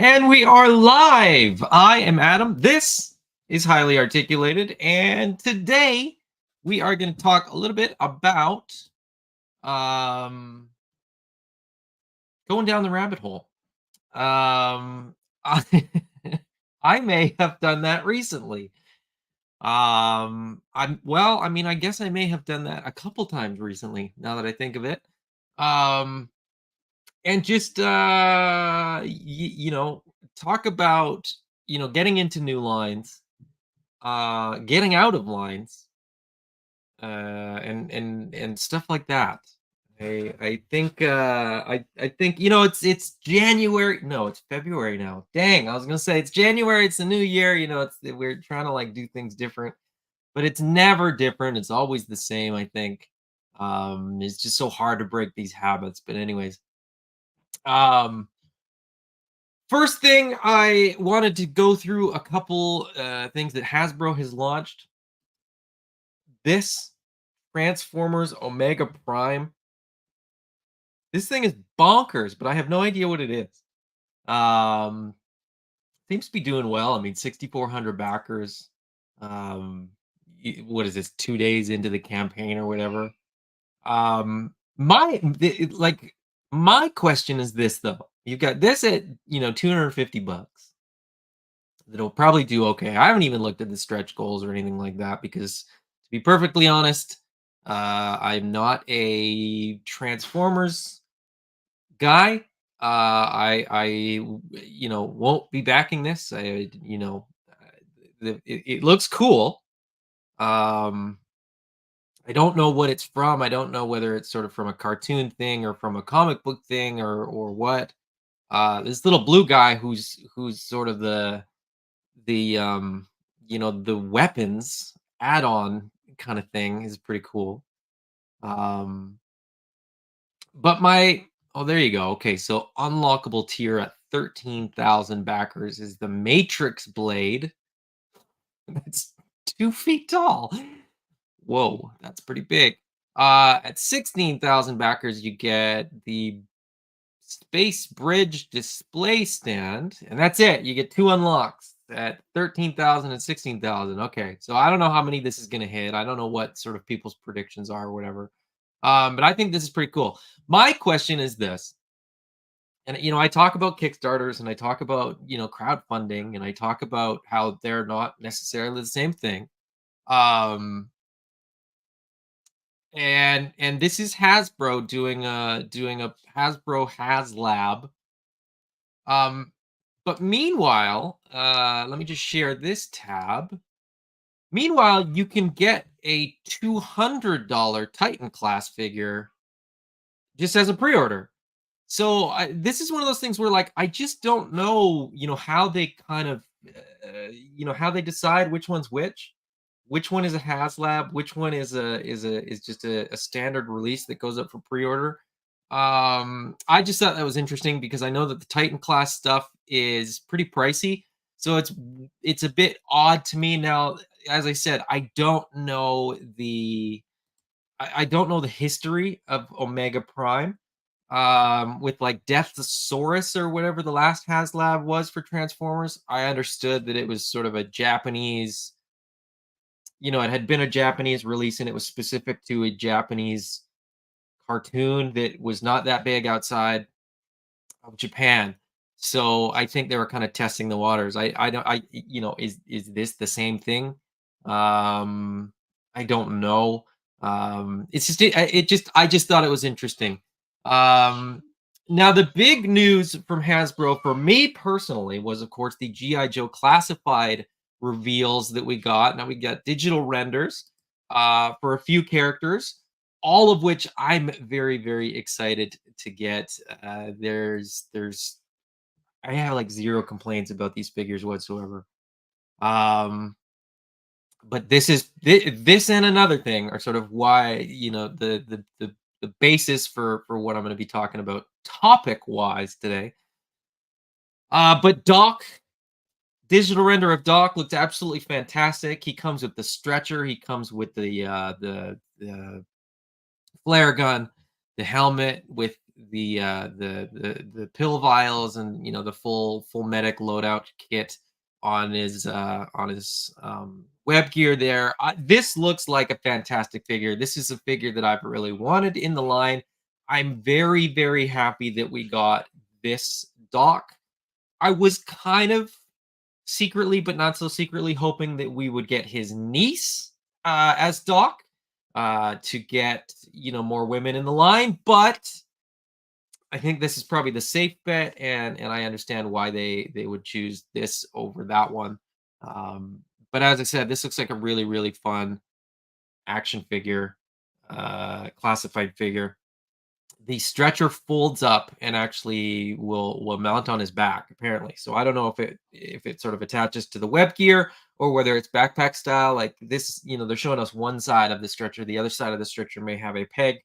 And we are live. I am Adam. This is Highly Articulated. And today we are going to talk a little bit about going down the rabbit hole. I, I may have done that recently. I guess I may have done that a couple times recently, now that I think of it. And just talk about getting into new lines, getting out of lines, and stuff like that. I think I think it's January. No, it's February now. Dang, I was gonna say it's January. It's the new year. We're trying to like do things different, but it's never different. It's always the same. I think it's just so hard to break these habits. But anyways, um first thing, I wanted to go through a couple things that Hasbro has launched. This Transformers Omega Prime. This thing is bonkers, but I have no idea what it is. Um, Seems to be doing well. I mean, 6,400 backers. What is this? 2 days into the campaign or whatever. My question is this though. You've got this at $250. That'll probably do okay. I haven't even looked at the stretch goals or anything like that because, to be perfectly honest, I'm not a Transformers guy. I won't be backing this. It looks cool. I don't know what it's from. I don't know whether it's sort of from a cartoon thing or from a comic book thing or what. This little blue guy who's sort of the weapons add-on kind of thing is pretty cool. Um, but my oh, there you go. Okay, so unlockable tier at 13,000 backers is the Matrix Blade. That's 2 feet tall. Whoa, that's pretty big. At 16,000 backers, you get the Space Bridge display stand, and that's it. You get 2 unlocks at 13,000 and 16,000. Okay, so I don't know how many this is going to hit. I don't know what sort of people's predictions are or whatever. But I think this is pretty cool. My question is this, and I talk about Kickstarters and I talk about crowdfunding and I talk about how they're not necessarily the same thing. Um, and this is Hasbro doing a Hasbro HasLab. But meanwhile, let me just share this tab. Meanwhile, you can get a $200 Titan class figure just as a pre-order. So this is one of those things where, like, I just don't know, how they kind of, how they decide which one's which one is a HasLab, which one is just a standard release that goes up for pre-order. I just thought that was interesting because I know that the Titan class stuff is pretty pricey, so it's a bit odd to me. Now, as I said, I don't know the history of Omega Prime. with like Deathsaurus or whatever the last HasLab was for Transformers. I understood that it was sort of a Japanese, it had been a Japanese release and it was specific to a Japanese cartoon that was not that big outside of Japan. So I think they were kind of testing the waters. I don't is this the same thing? I don't know. It's just I just thought it was interesting. Um Now the big news from Hasbro for me personally was of course the GI Joe classified reveals that we got. Now we got digital renders for a few characters, all of which I'm very, very excited to get. There's I have like zero complaints about these figures whatsoever. Um, but this and another thing are sort of why the basis for what I'm going to be talking about topic wise today. But Doc, digital render of Doc looked absolutely fantastic. He comes with the stretcher. He comes with the flare gun, the helmet with the pill vials, and the full medic loadout kit on his web gear there. This looks like a fantastic figure. This is a figure that I've really wanted in the line. I'm very, very happy that we got this Doc. I was kind of secretly, but not so secretly, hoping that we would get his niece as Doc to get more women in the line. But I think this is probably the safe bet, and I understand why they would choose this over that one. But as I said, this looks like a really, really fun action figure, classified figure. The stretcher folds up and actually will mount on his back apparently. So I don't know if it sort of attaches to the web gear or whether it's backpack style. Like this, they're showing us one side of the stretcher. The other side of the stretcher may have a peg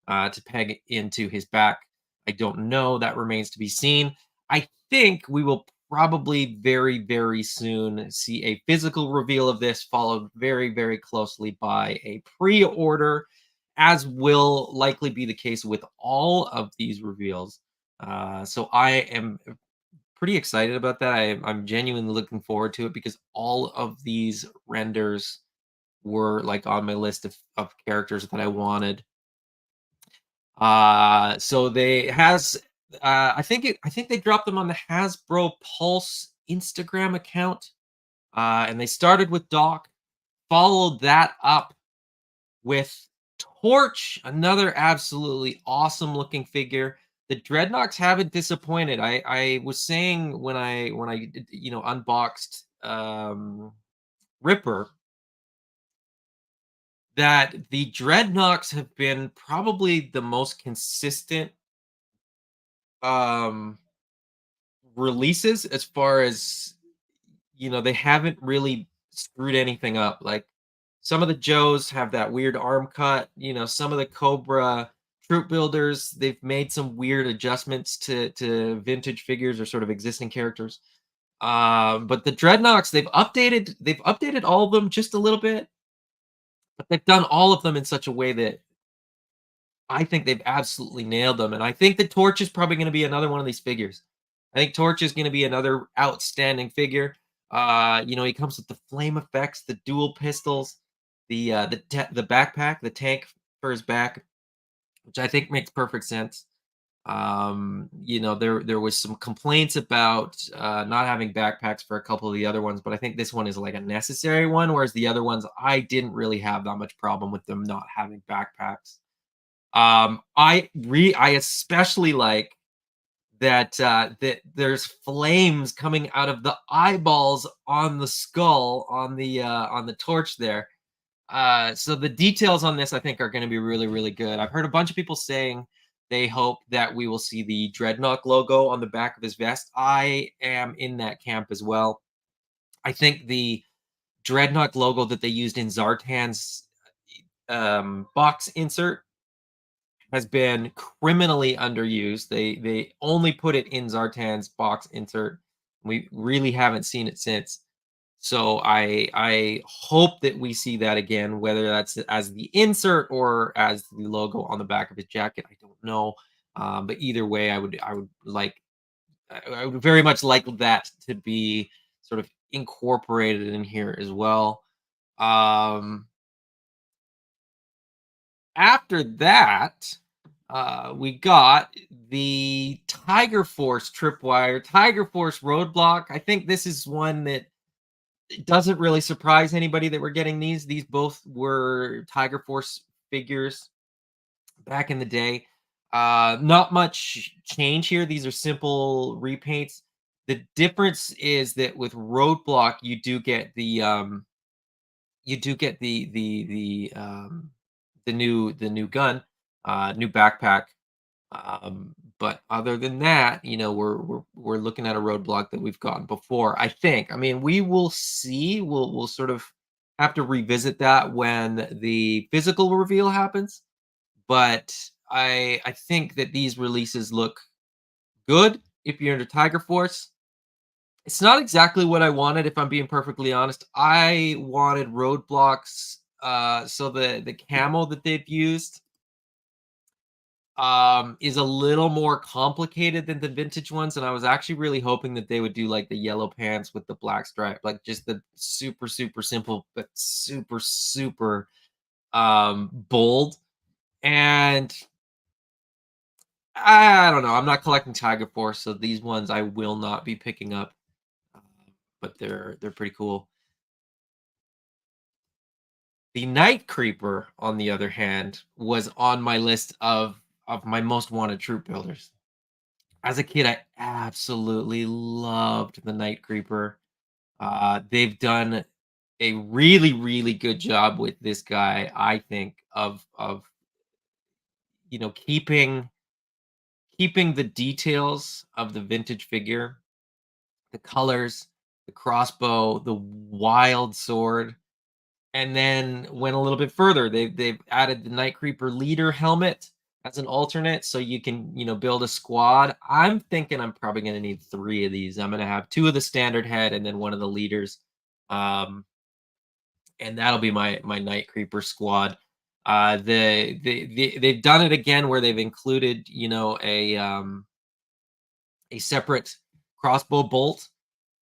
to peg into his back. I don't know. That remains to be seen. I think we will probably very, very soon see a physical reveal of this, followed very, very closely by a pre-order, as will likely be the case with all of these reveals. So I am pretty excited about that. I'm genuinely looking forward to it because all of these renders were like on my list of characters that I wanted. So they has I think they dropped them on the Hasbro Pulse Instagram account. And they started with Doc, followed that up with Torch, another absolutely awesome looking figure. The Dreadnoks haven't disappointed. I was saying when I unboxed Ripper that the Dreadnoks have been probably the most consistent um releases as far as they haven't really screwed anything up. Like some of the Joes have that weird arm cut. Some of the Cobra troop builders, they've made some weird adjustments to vintage figures or sort of existing characters. But the Dreadnoks, they've updated all of them just a little bit, but they've done all of them in such a way that I think they've absolutely nailed them. And I think the Torch is probably going to be another one of these figures. I think Torch is going to be another outstanding figure. He comes with the flame effects, the dual pistols, the backpack, the tank for his back, which I think makes perfect sense. There was some complaints about not having backpacks for a couple of the other ones, but I think this one is like a necessary one, whereas the other ones I didn't really have that much problem with them not having backpacks. I especially like that there's flames coming out of the eyeballs on the skull on the torch there. So the details on this I think are going to be really, really good. I've heard a bunch of people saying they hope that we will see the Dreadnought logo on the back of his vest. I am in that camp as well. I think the Dreadnought logo that they used in Zartan's box insert has been criminally underused. They only put it in Zartan's box insert. We really haven't seen it since. So I hope that we see that again, whether that's as the insert or as the logo on the back of his jacket. I don't know. But either way, I would very much like that to be sort of incorporated in here as well. Um, After that, we got the Tiger Force Tripwire, Tiger Force Roadblock. I think this is one that it doesn't really surprise anybody that we're getting these. These both were Tiger Force figures back in the day. Not much change here. These are simple repaints. The difference is that with Roadblock, you do get the new gun, new backpack. But other than that, we're looking at a roadblock that we've gotten before. I think. I mean, we will see. We'll sort of have to revisit that when the physical reveal happens. But I think that these releases look good if you're into Tiger Force. It's not exactly what I wanted, if I'm being perfectly honest. I wanted roadblocks. So the camo that they've used is a little more complicated than the vintage ones, and I was actually really hoping that they would do like the yellow pants with the black stripe, like just the super simple but super bold. And I don't know, I'm not collecting Tiger Force, so these ones I will not be picking up. uh, but they're pretty cool. The Night Creeper, on the other hand, was on my list of my most wanted troop builders. As a kid, I absolutely loved the Night Creeper. They've done a really good job with this guy, I think, of keeping the details of the vintage figure, the colors, the crossbow, the wild sword, and then went a little bit further. They've added the Night Creeper leader helmet as an alternate, so you can build a squad. I'm thinking I'm probably going to need three of these. I'm going to have two of the standard head and then one of the leaders, um, and that'll be my Night Creeper squad. They've done it again where they've included a separate crossbow bolt,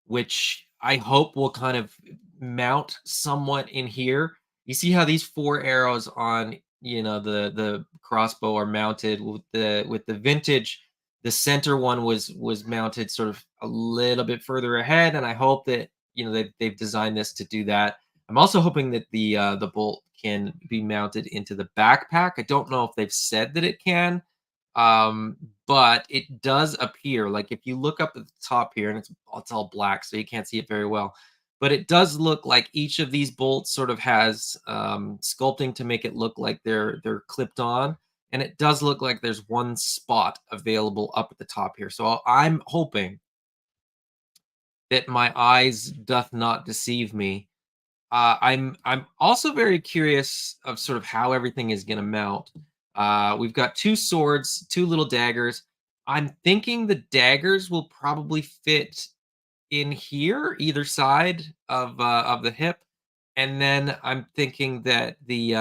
which I hope will kind of mount somewhat in here. You see how these four arrows on the crossbow are mounted with the vintage. The center one was mounted sort of a little bit further ahead, and I hope that they've designed this to do that. I'm also hoping that the bolt can be mounted into the backpack. I don't know if they've said that it can, um, but it does appear like if you look up at the top here, and it's all black, so you can't see it very well. But it does look like each of these bolts sort of has sculpting to make it look like they're clipped on, and it does look like there's one spot available up at the top here. So I'm hoping that my eyes doth not deceive me. I'm also very curious of sort of how everything is going to mount. We've got two swords, two little daggers. I'm thinking the daggers will probably fit in here, either side of the hip, and then I'm thinking that the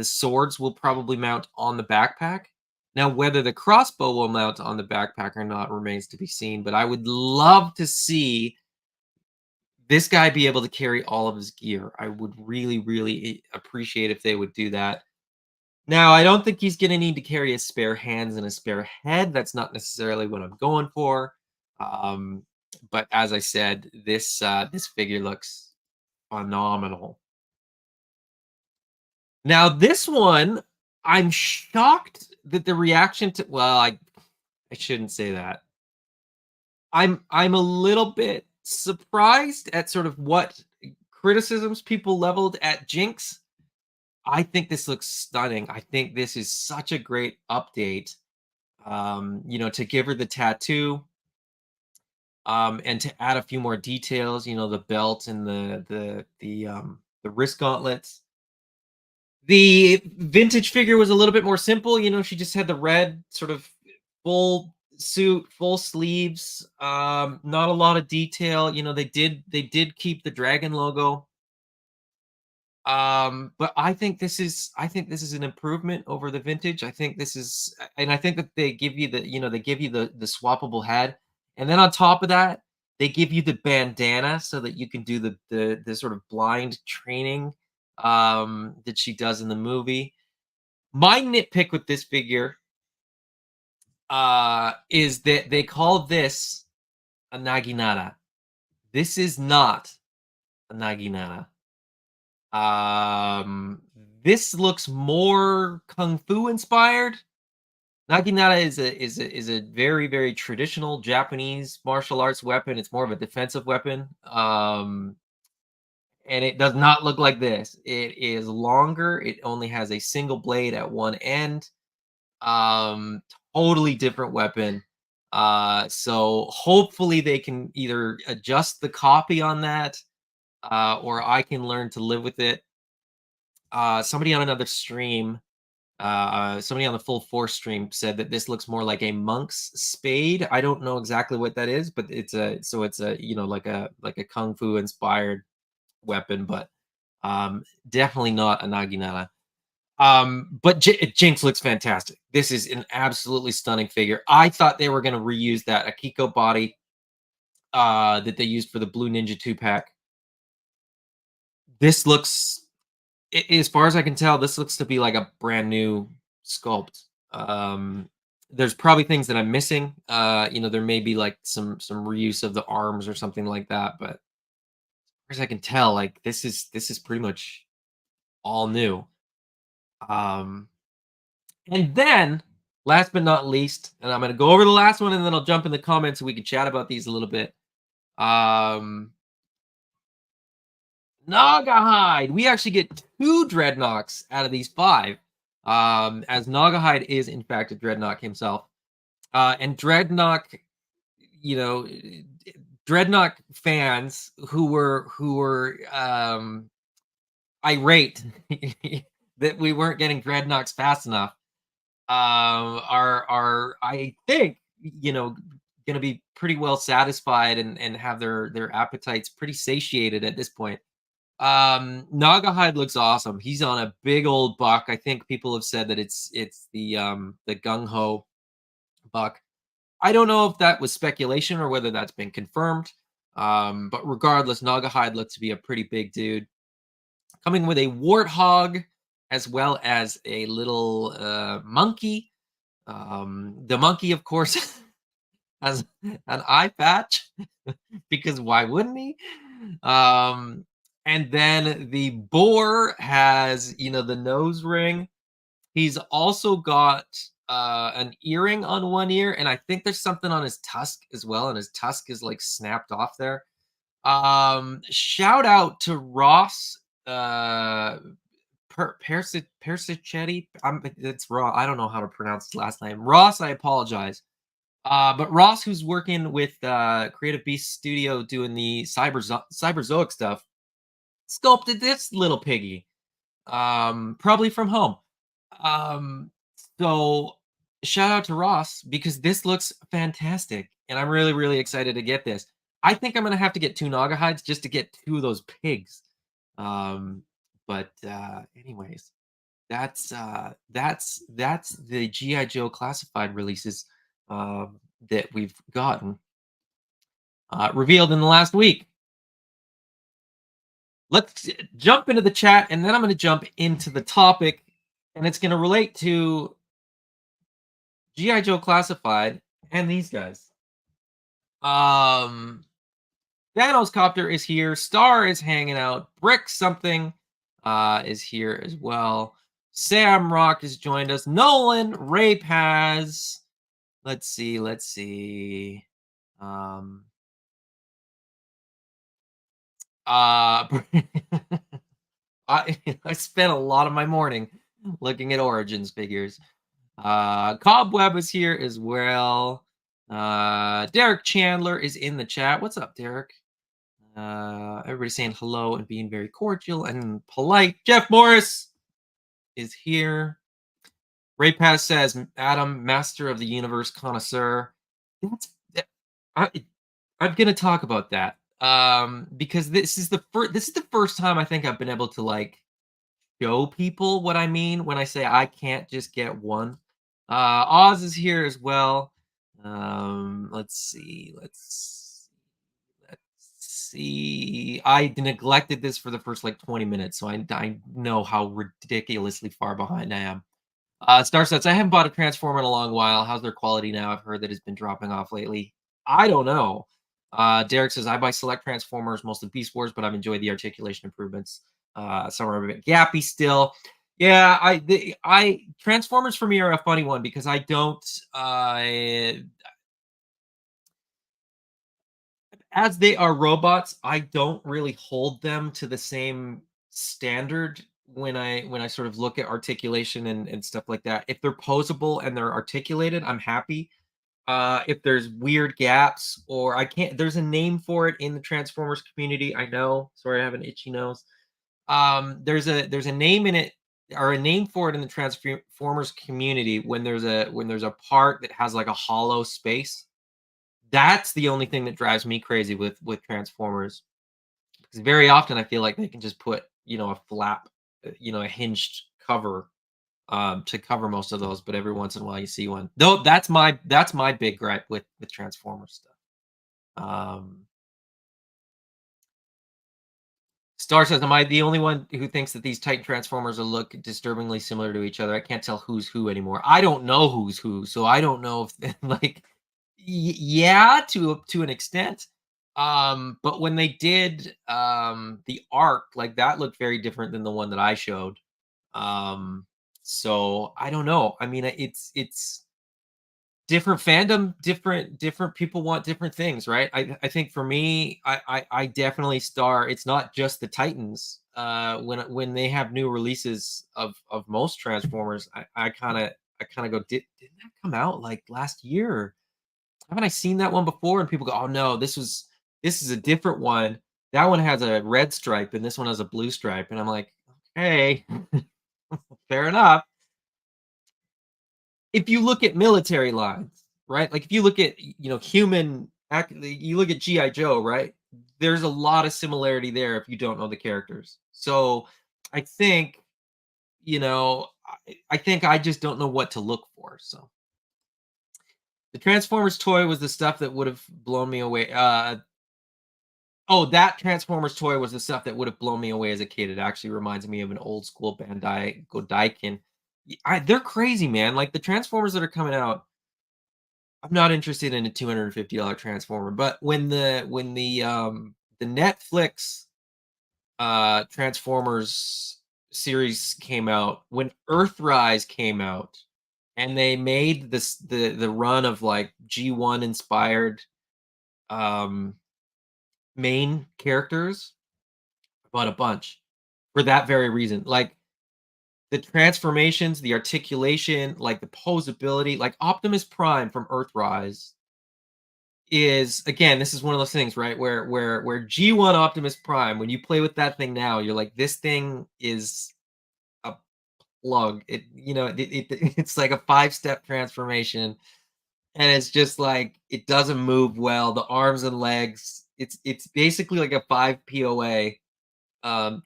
swords will probably mount on the backpack. Now, whether the crossbow will mount on the backpack or not remains to be seen. But I would love to see this guy be able to carry all of his gear. I would really appreciate if they would do that. Now, I don't think he's going to need to carry his spare hands and a spare head. That's not necessarily what I'm going for. Um, but as I said, this figure looks phenomenal. Now, this one, I'm shocked that the reaction to well, I shouldn't say that. I'm a little bit surprised at sort of what criticisms people leveled at Jinx. I think this looks stunning. I think this is such a great update. To give her the tattoo, and to add a few more details, the belt and the wrist gauntlets. The vintage figure was a little bit more simple. She just had the red sort of full suit, full sleeves, not a lot of detail. They did keep the dragon logo. But I think this is an improvement over the vintage. I think this is and I think that they give you the, they give you the swappable head. And then on top of that, they give you the bandana so that you can do the sort of blind training that she does in the movie. My nitpick with this figure is that they call this a naginata. This is not a naginata. Um, this looks more kung fu inspired. Naginata is a very very traditional Japanese martial arts weapon. It's more of a defensive weapon. And it does not look like this. It is longer. It only has a single blade at one end. Um, Totally different weapon. So hopefully they can either adjust the copy on that, or I can learn to live with it. Somebody on another stream, somebody on the full force stream said that this looks more like a monk's spade. I don't know exactly what that is, but it's a like a kung fu inspired weapon, but definitely not a naginata. But Jinx looks fantastic. This is an absolutely stunning figure. I thought they were going to reuse that Akiko body that they used for the Blue Ninja 2-pack. This looks as far as I can tell, this looks to be like a brand new sculpt. There's probably things that I'm missing. There may be like some reuse of the arms or something like that, but as far as I can tell, like this is pretty much all new. Um, and then last but not least, and I'm gonna go over the last one and then I'll jump in the comments so we can chat about these a little bit. Um, Nagahide. We actually get two Dreadnoks out of these five. As Nagahide is in fact a Dreadnok himself. And Dreadnok, you know, Dreadnok fans who were irate that we weren't getting Dreadnoks fast enough, are I think, going to be pretty well satisfied and have their appetites pretty satiated at this point. Nagahide looks awesome. He's on a big old buck. I think people have said that it's the gung ho buck. I don't know if that was speculation or whether that's been confirmed. But regardless, Nagahide looks to be a pretty big dude. Coming with a warthog as well as a little monkey. The monkey, of course, has an eye patch because why wouldn't he? And then the boar has, the nose ring. He's also got an earring on one ear, and I think there's something on his tusk as well, and his tusk is like snapped off there. Shout out to Ross Persichetti. It's raw. I don't know how to pronounce his last name. Ross, I apologize. But Ross, who's working with Creative Beast Studio doing the Cyberzoic stuff, sculpted this little piggy, probably from home. Um, so shout out to Ross because this looks fantastic, and I'm really, really excited to get this. I think I'm gonna have to get two Naga hides just to get two of those pigs. But anyways, that's the GI Joe classified releases that we've gotten revealed in the last week. Let's jump into the chat, and then I'm going to jump into the topic, and it's going to relate to GI Joe Classified and these guys. Thanos Copter is here. Star is hanging out. Brick something is here as well. Sam Rock has joined us. Nolan, Ray Paz. Let's see. I spent a lot of my morning looking at Origins figures. Cobweb is here as well. Derek Chandler is in the chat. What's up, Derek? Everybody's saying hello and being very cordial and polite. Jeff Morris is here. Ray Paz says, Adam, Master of the Universe connoisseur. I'm gonna talk about that. Because this is the first time I think I've been able to like show people what I mean when I say I can't just get one. Oz is here as well. Let's see. Let's see. I neglected this for the first like 20 minutes, so I know how ridiculously far behind I am. Star Sets, I haven't bought a Transformer in a long while. How's their quality now? I've heard that it's been dropping off lately. I don't know. Derek says, I buy select Transformers, mostly Beast Wars, but I've enjoyed the articulation improvements. Some are a bit gappy still. Yeah, I Transformers for me are a funny one because I don't as they are robots, I don't really hold them to the same standard when I sort of look at articulation and stuff like that. If they're posable and they're articulated, I'm happy. If there's weird gaps or I can't, there's a name for it in the Transformers community. I know. Sorry, I have an itchy nose. There's a name in it or a name for it in the Transformers community when there's a part that has like a hollow space. That's the only thing that drives me crazy with Transformers, because very often I feel like they can just put, a flap, a hinged cover, to cover most of those, but every once in a while you see one. Though that's my big gripe with Transformers stuff. Um, Star says, "Am I the only one who thinks that these Titan Transformers will look disturbingly similar to each other? I can't tell who's who anymore. I don't know who's who, so I don't know if like, yeah, to an extent. But when they did the arc, like that looked very different than the one that I showed. So I don't know. I mean, it's different fandom, different people want different things, right? I think for me, I definitely star. It's not just the Titans. When they have new releases of most Transformers, I kind of go, didn't that come out like last year? Haven't I seen that one before? And people go, oh no, this is a different one. That one has a red stripe and this one has a blue stripe. And I'm like, okay, fair enough. If you look at military lines, right? Like if you look at you look at GI Joe, right? There's a lot of similarity there if you don't know the characters. So I think I think I just don't know what to look for. So the Transformers toy was the stuff that would have blown me away. Oh, that Transformers toy was the stuff that would have blown me away as a kid. It actually reminds me of an old school Bandai Godaikin. They're crazy, man. Like the Transformers that are coming out, I'm not interested in a $250 Transformer. But when the Netflix Transformers series came out, when Earthrise came out, and they made the run of like G1 inspired um main characters, but a bunch for that very reason. Like the transformations, the articulation, like the posability, like Optimus Prime from Earthrise is again, this is one of those things, right? Where G1 Optimus Prime, when you play with that thing now, you're like, this thing is a plug. It's like a five-step transformation, and it's just like it doesn't move well. The arms and legs, it's basically like a 5 POA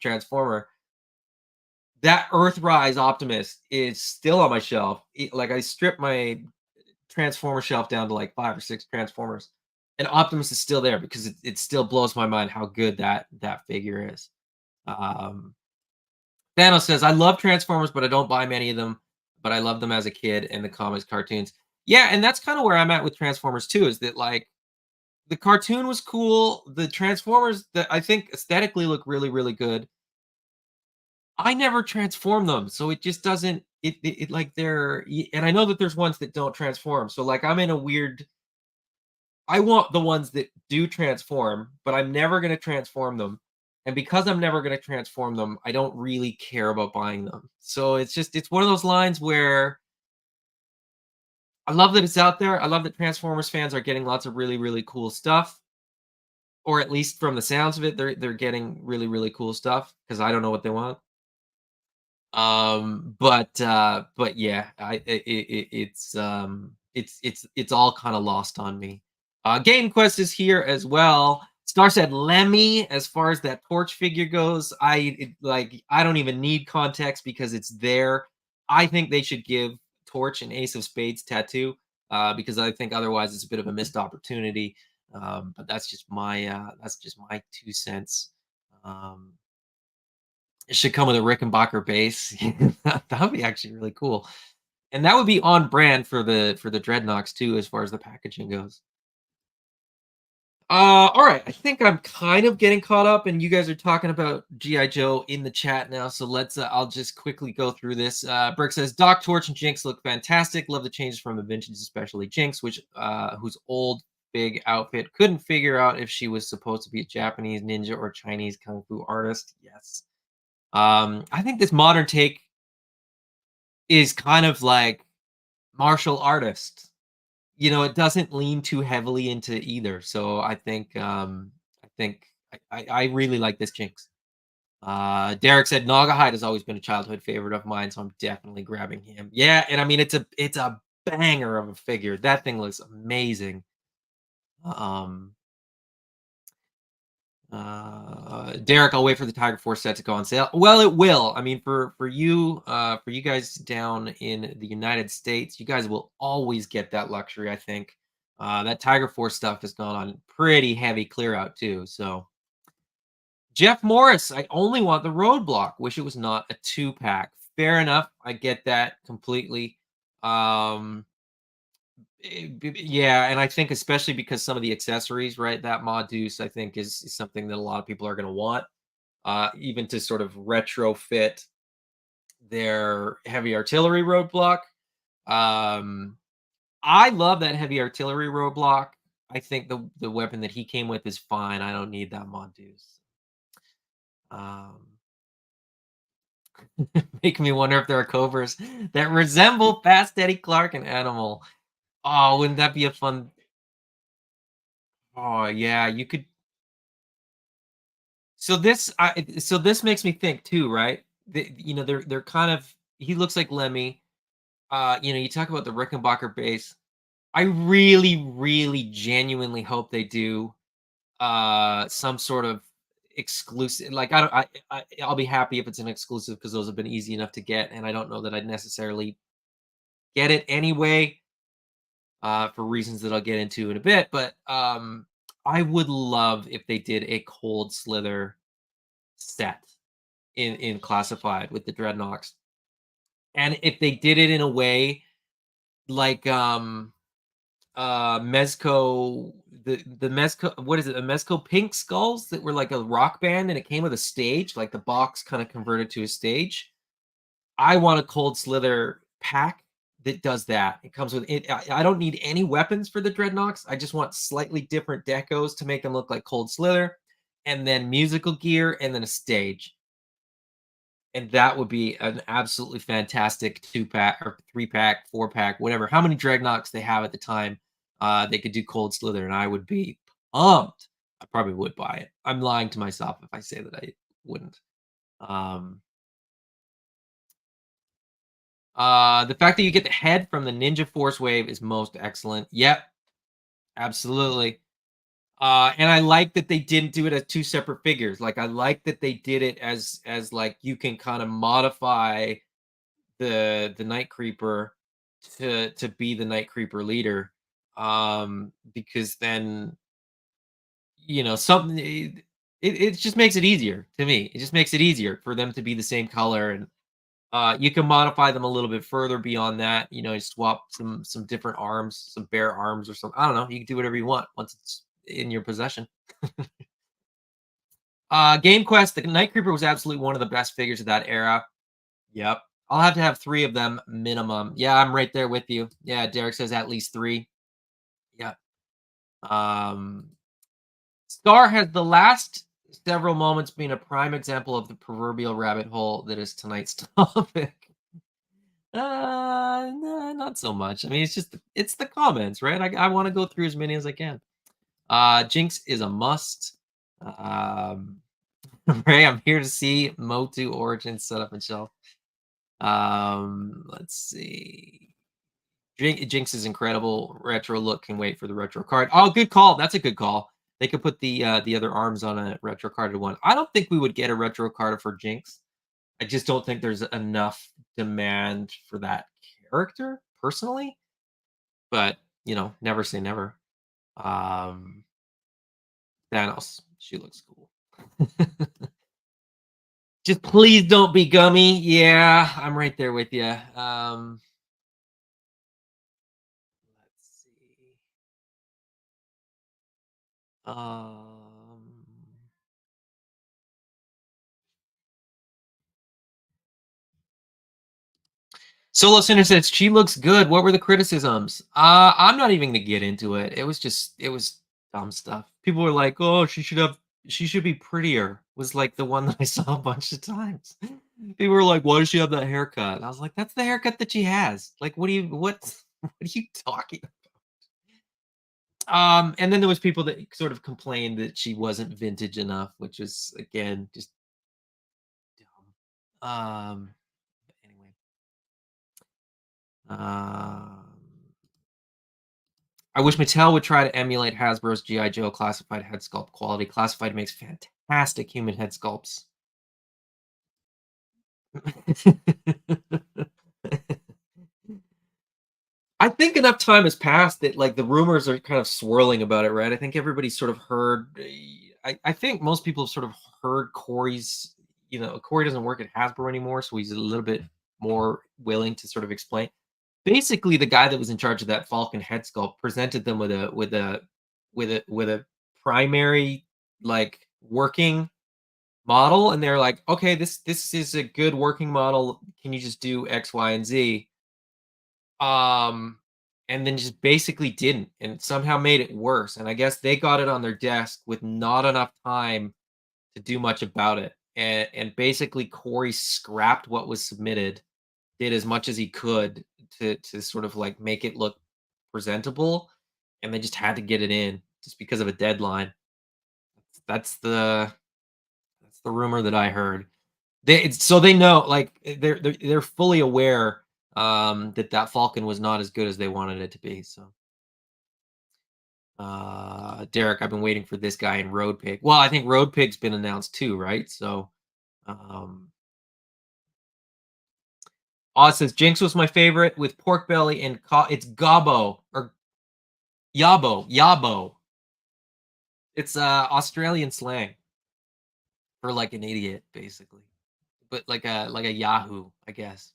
transformer. That Earthrise Optimus is still on my shelf. Like I stripped my Transformer shelf down to like 5 or 6 Transformers, and Optimus is still there because it still blows my mind how good that figure is. Um, Thanos says, "I love Transformers, but I don't buy many of them. But I love them as a kid and the comics, cartoons." Yeah, and that's kind of where I'm at with Transformers too. Is that like the cartoon was cool. The Transformers that I think aesthetically look really, really good. I never transform them, so it just doesn't. It like and I know that there's ones that don't transform. So like I'm in a weird. I want the ones that do transform, but I'm never going to transform them. And because I'm never going to transform them, I don't really care about buying them. So it's one of those lines where I love that it's out there. I love that Transformers fans are getting lots of really, really cool stuff. Or at least from the sounds of it, they're getting really, really cool stuff because I don't know what they want. But yeah, it's all kind of lost on me. Game Quest is here as well. Star said Lemmy. As far as that Torch figure goes, I don't even need context because it's there. I think they should give Torch an Ace of Spades tattoo, because I think otherwise it's a bit of a missed opportunity. But that's just my 2 cents. Um, it should come with a Rickenbacker base. That would be actually really cool, and that would be on brand for the Dreadnoks too, as far as the packaging goes. All right. I think I'm kind of getting caught up, and you guys are talking about GI Joe in the chat now. So let's. I'll just quickly go through this. Brick says Doc Torch and Jinx look fantastic. Love the changes from the vintage, especially Jinx, which whose old big outfit couldn't figure out if she was supposed to be a Japanese ninja or Chinese kung fu artist. Yes. I think this modern take is kind of like martial artist. It doesn't lean too heavily into either. So I think I really like this Jinx. Derek said Naugahyde has always been a childhood favorite of mine, so I'm definitely grabbing him. Yeah, and I mean it's a banger of a figure. That thing looks amazing. Um Derek, I'll wait for the Tiger Force set to go on sale. Well, it will. I mean, for you guys down in the United States, you guys will always get that luxury. I think that Tiger Force stuff has gone on pretty heavy clear out too. So Jeff Morris, I only want the Roadblock. Wish it was not a 2-pack. Fair enough. I get that completely. Um, yeah, and I think especially because some of the accessories, right? That Mod Deuce, I think, is something that a lot of people are going to want, even to sort of retrofit their heavy artillery roadblock. Um, I love that heavy artillery roadblock. I think the weapon that he came with is fine. I don't need that Mod Deuce. Um, Make me wonder if there are Cobras that resemble Fast Eddie Clark and Animal. Oh, wouldn't that be a fun? Oh yeah, you could. So this makes me think too, right? They're kind of. He looks like Lemmy. You talk about the Rickenbacker base. I really, really, genuinely hope they do some sort of exclusive. Like I don't. I'll be happy if it's an exclusive because those have been easy enough to get, and I don't know that I'd necessarily get it anyway, for reasons that I'll get into in a bit. But I would love if they did a Cold Slither set in classified with the Dreadnoks, and if they did it in a way like Mezco, the Mezco, what is it, a Mezco Pink Skulls that were like a rock band, and it came with a stage, like the box kind of converted to a stage. I want a Cold Slither pack that does that. It comes with it. I don't need any weapons for the Dreadnoks. I just want slightly different decos to make them look like Cold Slither, and then musical gear, and then a stage. And that would be an absolutely fantastic 2-pack or 3-pack, 4-pack, whatever. How many Dreadnoks they have at the time, they could do Cold Slither, and I would be pumped. I probably would buy it. I'm lying to myself if I say that I wouldn't. Um, the fact that you get the head from the Ninja Force Wave is most excellent. Yep, absolutely. And I like that they didn't do it as two separate figures. Like I like that they did it as like you can kind of modify the Night Creeper to be the Night Creeper leader. Because then something it just makes it easier to me. It just makes it easier for them to be the same color, and you can modify them a little bit further beyond that. You swap some different arms, some bare arms or something. I don't know. You can do whatever you want once it's in your possession. Game Quest, the Night Creeper was absolutely one of the best figures of that era. Yep. I'll have to have 3 of them minimum. Yeah, I'm right there with you. Yeah, Derek says at least 3. Yeah. Um, Star has the last several moments been a prime example of the proverbial rabbit hole that is tonight's topic. Nah, not so much. I mean, it's the comments, right? I want to go through as many as I can. Jinx is a must. Um, Ray, I'm here to see Motu Origin setup and shelf. Let's see. Jinx is incredible. Retro look. Can wait for the retro card. Oh, good call. That's a good call. They could put the other arms on a retro carded one. I don't think we would get a retro card for Jinx. I just don't think there's enough demand for that character personally. But never say never. Um, Thanos, she looks cool. Just please don't be gummy. Yeah, I'm right there with you. Let's see. Um, Solo Sinner says she looks good. What were the criticisms? I'm not even gonna get into it. It was dumb stuff. People were like, "Oh, she should be prettier." Was like the one that I saw a bunch of times. People were like, "Why does she have that haircut?" And I was like, "That's the haircut that she has." Like, what are you talking? And then there was people that sort of complained that she wasn't vintage enough, which is again just dumb. Anyway, um, I wish Mattel would try to emulate Hasbro's GI Joe classified head sculpt quality. Classified makes fantastic human head sculpts. I think enough time has passed that like the rumors are kind of swirling about it, right? I think everybody's sort of heard. I think most people have sort of heard Corey's. Corey doesn't work at Hasbro anymore, so he's a little bit more willing to sort of explain. Basically, the guy that was in charge of that Falcon head sculpt presented them with a primary like working model, and they're like, okay, this is a good working model. Can you just do X, Y, and Z? Um, and then just basically didn't, and somehow made it worse. And I guess they got it on their desk with not enough time to do much about it. And basically Corey scrapped what was submitted, did as much as he could to sort of like make it look presentable, and they just had to get it in just because of a deadline. That's the that's the rumor that I heard. So they know, like they're fully aware that Falcon was not as good as they wanted it to be. So Derek, I've been waiting for this guy in Road Pig. Well, I think Road Pig's been announced too, right? So um Oz says Jinx was my favorite with pork belly and it's Gobbo or Yabo. It's Australian slang for like an idiot, basically. But like a Yahoo, I guess.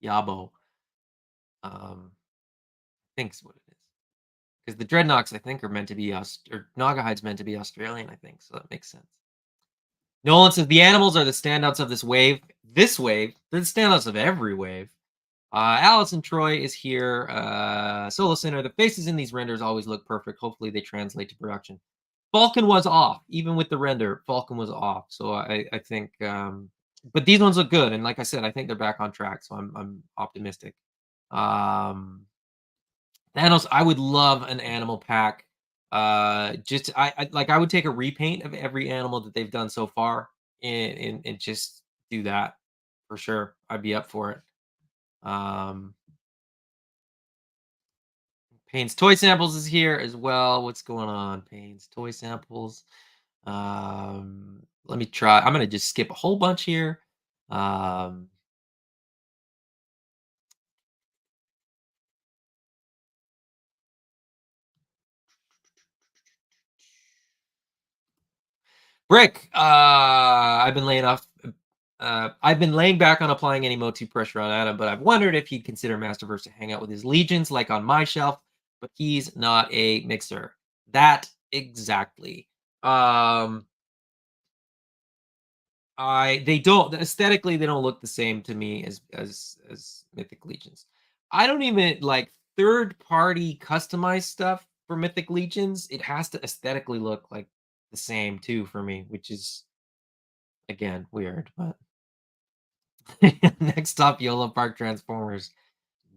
Yabo. Think's what it is. Because the Dreadnoks, I think, are meant to be or Nagahide's meant to be Australian, I think, so that makes sense. Nolan says the animals are the standouts of this wave. This wave, they're the standouts of every wave. Allison Troy is here. Solo Center. The faces in these renders always look perfect. Hopefully, they translate to production. Falcon was off, even with the render. Falcon was off, so I think. But these ones look good, and like I said, I think they're back on track. So I'm optimistic. Thanos, I would love an animal pack. Just I would take a repaint of every animal that they've done so far, and just do that for sure. I'd be up for it. Um, Payne's Toy Samples is here as well. What's going on, Payne's Toy Samples? Let me try. I'm gonna just skip a whole bunch here. Um, Brick, I've been laying back on applying any motu pressure on Adam, but I've wondered if he'd consider Masterverse to hang out with his legions like on my shelf, but he's not a mixer. That exactly. Um I they don't aesthetically they don't look the same to me as Mythic Legions. I don't even like third party customized stuff for Mythic Legions. It has to aesthetically look like the same too for me, which is again weird. But next up, YOLO Park Transformers.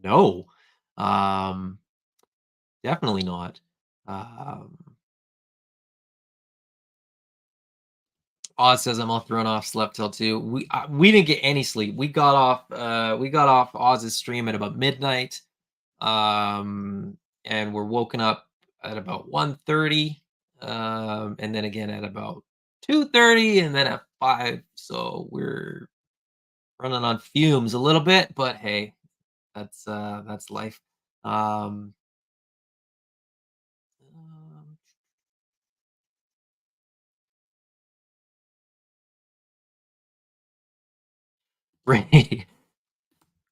No, um, definitely not. Um, Oz says I'm all thrown off. Slept till 2. We didn't get any sleep. We got off Oz's stream at about midnight. Um, and we're woken up at about 1:30. and then again at about 2:30, and then at 5. So we're running on fumes a little bit, but hey, that's life. Um, um, right.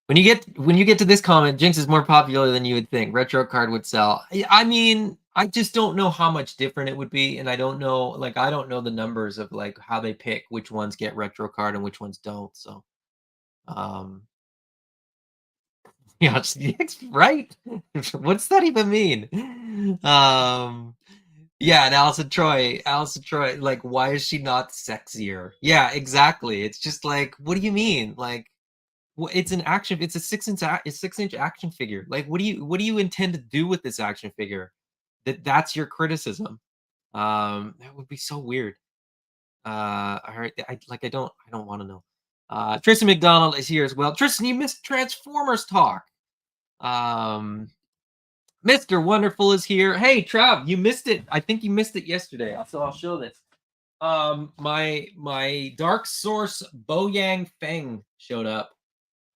When you get to this comment, Jinx is more popular than you would think. Retro card would sell. I mean, I just don't know how much different it would be, and I don't know, like, I don't know the numbers of like how they pick which ones get retro card and which ones don't. So, um, yeah, right? What's that even mean? Yeah, and Allison Troy, like, why is she not sexier? Yeah, exactly. It's just like, what do you mean? Like, well, it's an action. It's a 6-inch action figure. Like, what do you intend to do with this action figure? That's your criticism. That would be so weird. All right, I don't want to know. Tristan McDonald is here as well. Tristan, you missed Transformers talk. Um, Mr. Wonderful is here. Hey, Trav, you missed it. I think you missed it yesterday. So I'll show this. My Dark Source Boyang Feng showed up.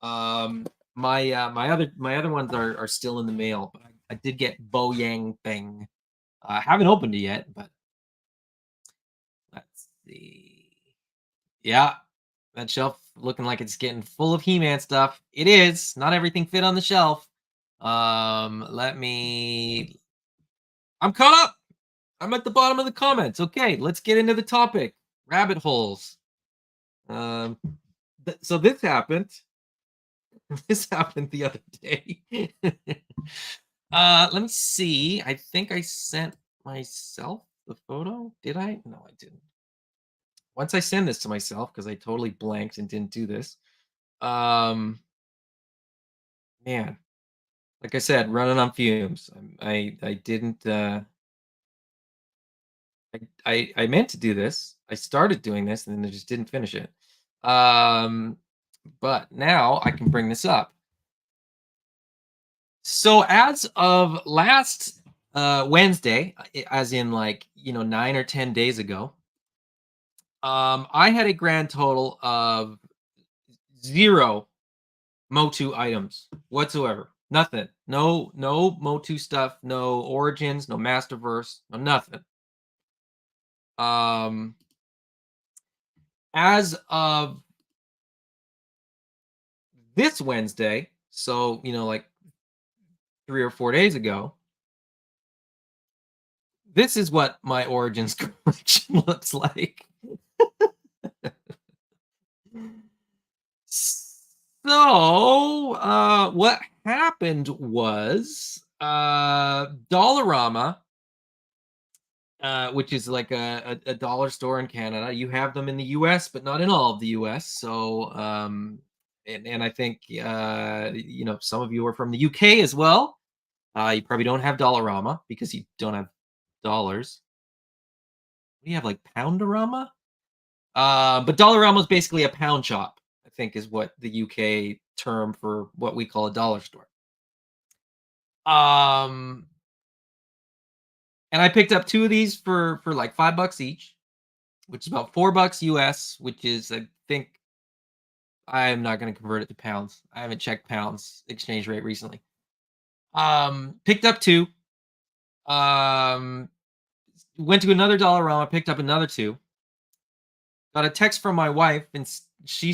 My other ones are still in the mail, but I did get Bo Yang Beng. I haven't opened it yet, but let's see. Yeah, that shelf looking like it's getting full of He-Man stuff. It is. Not everything fit on the shelf. Let me. I'm caught up. I'm at the bottom of the comments. Okay, let's get into the topic. Rabbit holes. Um, so this happened. This happened the other day. Let me see. I think I sent myself the photo. Did I? No, I didn't. Once I send this to myself, because I totally blanked and didn't do this. Um, Man, like I said, running on fumes. I didn't. I meant to do this. I started doing this, and then I just didn't finish it. Um, but now I can bring this up. So as of last Wednesday, as in, like, 9 or 10 days ago, I had a grand total of 0 Motu items whatsoever. Nothing. No Motu stuff. No Origins. No Masterverse. No nothing. Um, as of this Wednesday, so like 3 or 4 days ago, this is what my Origins collection looks like. So, what happened was, Dollarama, which is like a dollar store in Canada. You have them in the US, but not in all of the US. So, and I think, some of you are from the UK as well. You probably don't have Dollarama because you don't have dollars. Do you have, like, Poundorama? But Dollarama is basically a pound shop, I think, is what the UK term for what we call a dollar store. Um, and I picked up two of these for like $5 each, which is about $4 US, which is, I think, I'm not going to convert it to pounds. I haven't checked pounds exchange rate recently. Picked up two. Um, Went to another Dollarama, picked up another two. Got a text from my wife, and she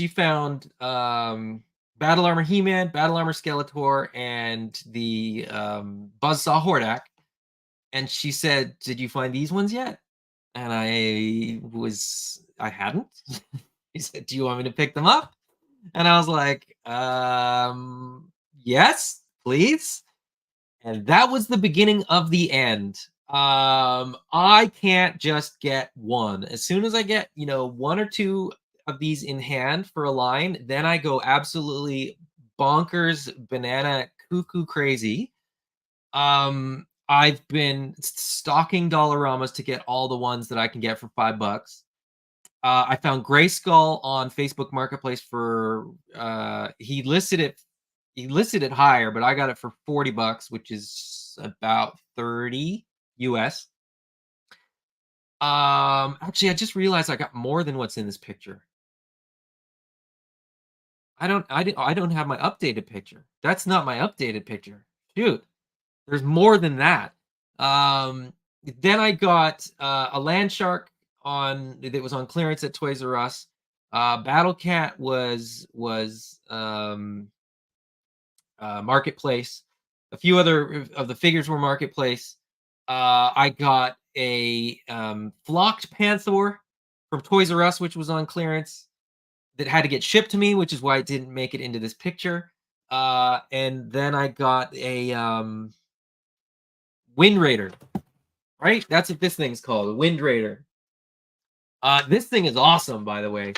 found Battle Armor He-Man, Battle Armor Skeletor, and the Buzzsaw Hordak. And she said, "Did you find these ones yet?" And I hadn't. He said, "Do you want me to pick them up?" And I was like, yes, please." And that was the beginning of the end. I can't just get one. As soon as I get, one or two of these in hand for a line, then I go absolutely bonkers, banana, cuckoo crazy. I've been stalking Dollaramas to get all the ones that I can get for $5. I found Gray Skull on Facebook Marketplace for he listed it higher, but I got it for $40, which is about 30 US. Actually, I just realized I got more than what's in this picture. I don't have my updated picture. That's not my updated picture. Shoot. There's more than that. Um, then I got a land shark on that was on clearance at Toys R Us. Battle Cat was marketplace. A few other of the figures were marketplace. I got a flocked Panther from Toys R Us, which was on clearance that had to get shipped to me, which is why it didn't make it into this picture. And then I got a Wind Raider, right? That's what this thing's called, a Wind Raider. This thing is awesome, by the way.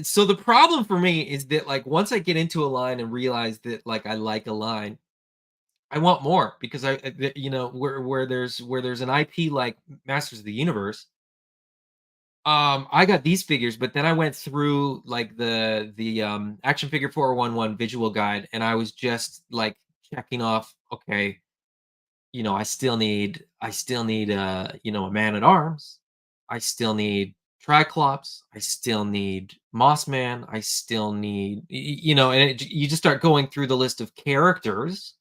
So the problem for me is that like once I get into a line and realize that like I like a line, I want more because you know where there's an IP like Masters of the Universe. I got these figures, but then I went through like the Action Figure 411 visual guide, and I was just like checking off. Okay, you know, I still need you know, a Man at Arms. I still need Triclops. I still need Mossman. I still need you know, and you just start going through the list of characters.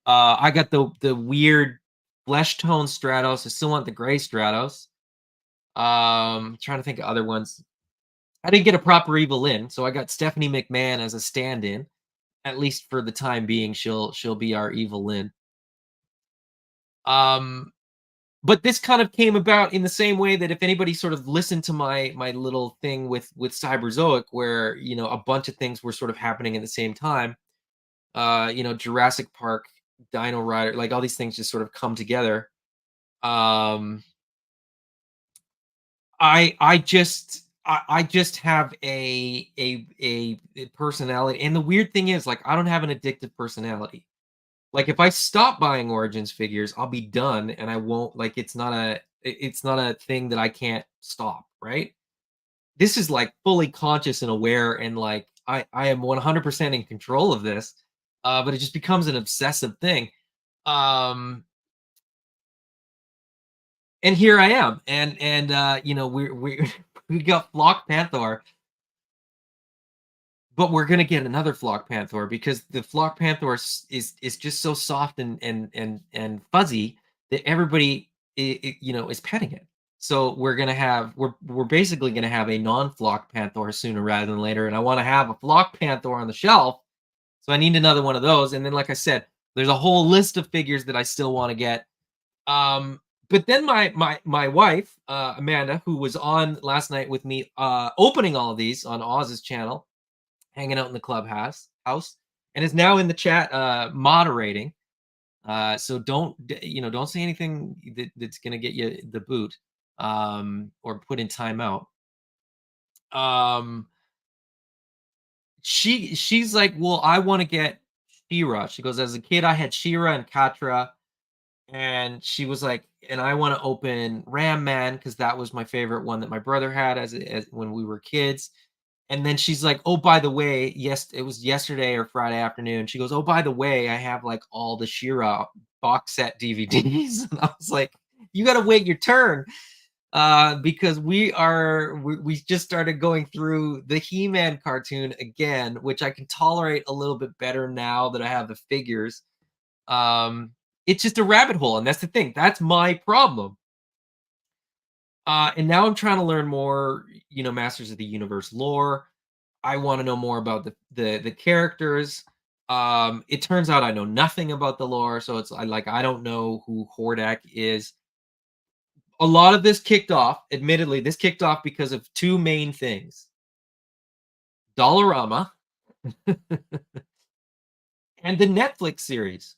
I got the weird flesh tone Stratos. I still want the gray Stratos. Trying to think of other ones. I didn't get a proper Evil Lynn, so I got Stephanie McMahon as a stand-in. At least for the time being, she'll be our Evil Lynn. Um, but this kind of came about in the same way that if anybody sort of listened to my little thing with Cyberzoic, where you know a bunch of things were sort of happening at the same time. You know, Jurassic Park, Dino Rider, like all these things just sort of come together. Um, I just have a personality, and the weird thing is, like, I don't have an addictive personality. Like, if I stop buying Origins figures, I'll be done, and I won't like, it's not a thing that I can't stop, right? This is, like, fully conscious and aware, and, like, I am 100% in control of this, but it just becomes an obsessive thing. Um, and here I am, and you know, we we got Flock Panther. But we're gonna get another Flock Panther because the Flock Panther is just so soft and fuzzy that everybody you know is petting it. So we're basically gonna have a non-Flock Panther sooner rather than later, and I want to have a Flock Panther on the shelf, so I need another one of those. And then, like I said, there's a whole list of figures that I still want to get. Um, but then my wife Amanda, who was on last night with me, opening all of these on Oz's channel, hanging out in the clubhouse, and is now in the chat moderating. So you know, don't say anything that's gonna get you the boot or put in timeout. Um, she's like, well, I want to get Shira. She goes, as a kid, I had Shira and Katra, and she was like, and I want to open Ram Man because that was my favorite one that my brother had as when we were kids. And then she's like, "Oh, by the way, yes, it was yesterday or Friday afternoon." She goes, "Oh, by the way, I have like all the She-Ra box set DVDs." And I was like, "You got to wait your turn." Because we just started going through the He-Man cartoon again, which I can tolerate a little bit better now that I have the figures. It's just a rabbit hole, and that's the thing. That's my problem. And now I'm trying to learn more, you know, Masters of the Universe lore. I want to know more about the characters. It turns out I know nothing about the lore, so I don't know who Hordak is. A lot of this kicked off, admittedly, this kicked off because of two main things: Dollarama and the Netflix series.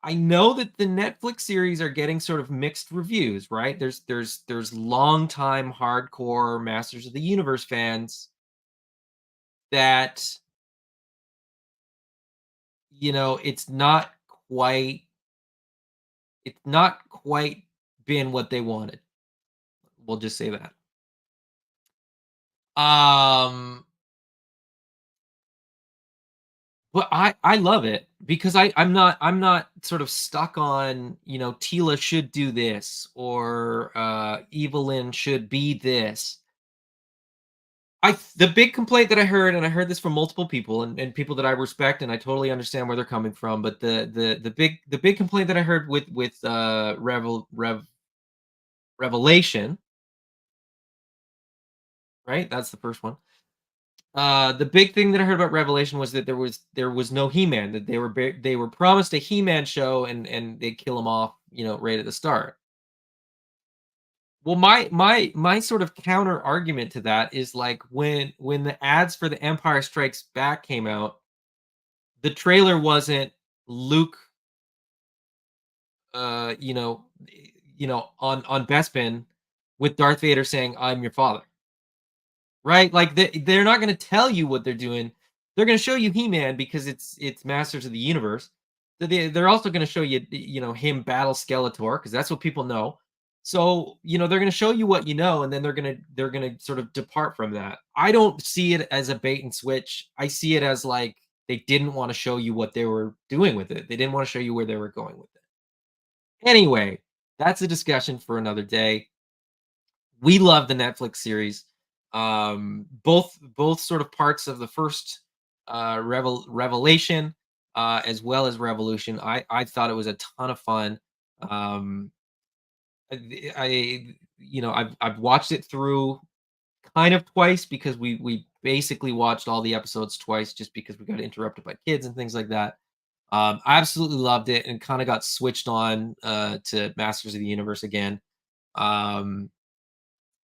I know that the Netflix series are getting sort of mixed reviews, right? There's longtime hardcore Masters of the Universe fans that you know quite it's not quite been what they wanted. We'll just say that. Um, But I love it because I'm not sort of stuck on, Tila should do this or, Evelyn should be this. The big complaint that I heard, and I heard this from multiple people and people that I respect, and I totally understand where they're coming from, but the big complaint that I heard with, Revelation, right? That's the first one. The big thing that I heard about Revelation was that there was no He-Man, that they were promised a He-Man show and they kill him off, right at the start. Well, my sort of counter argument to that is like when the ads for The Empire Strikes Back came out, the trailer wasn't Luke, on Bespin with Darth Vader saying, "I'm your father." Right? Like they're not going to tell you what they're doing. They're going to show you He-Man because it's Masters of the Universe. They're also going to show you him battle Skeletor because that's what people know. So, they're going to show you what you know and then they're going to sort of depart from that. I don't see it as a bait and switch. I see it as like they didn't want to show you what they were doing with it. They didn't want to show you where they were going with it. Anyway, that's a discussion for another day. We love the Netflix series. Both sort of parts of the first Revelation, as well as Revolution. I thought it was a ton of fun. Um, I've watched it through kind of twice because we basically watched all the episodes twice just because we got interrupted by kids and things like that. I absolutely loved it and kind of got switched on to Masters of the Universe again. Um,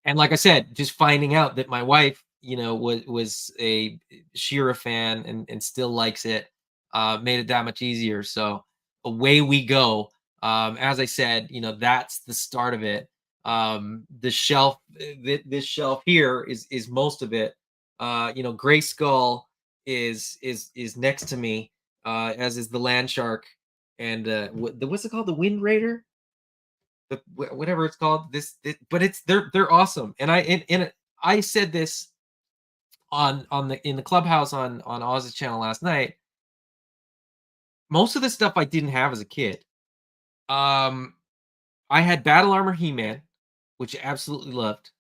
and like I said, just finding out that my wife, was a Shira fan and still likes it, made it that much easier. So away we go. As I said, that's the start of it. The shelf, this shelf here is most of it. Gray Skull is next to me, as is the Land Shark, and what's it called? The Wind Raider, whatever it's called. But they're awesome. And I said this on the in the clubhouse on Oz's channel last night. Most of the stuff I didn't have as a kid. Um, I had Battle Armor He-Man, which I absolutely loved.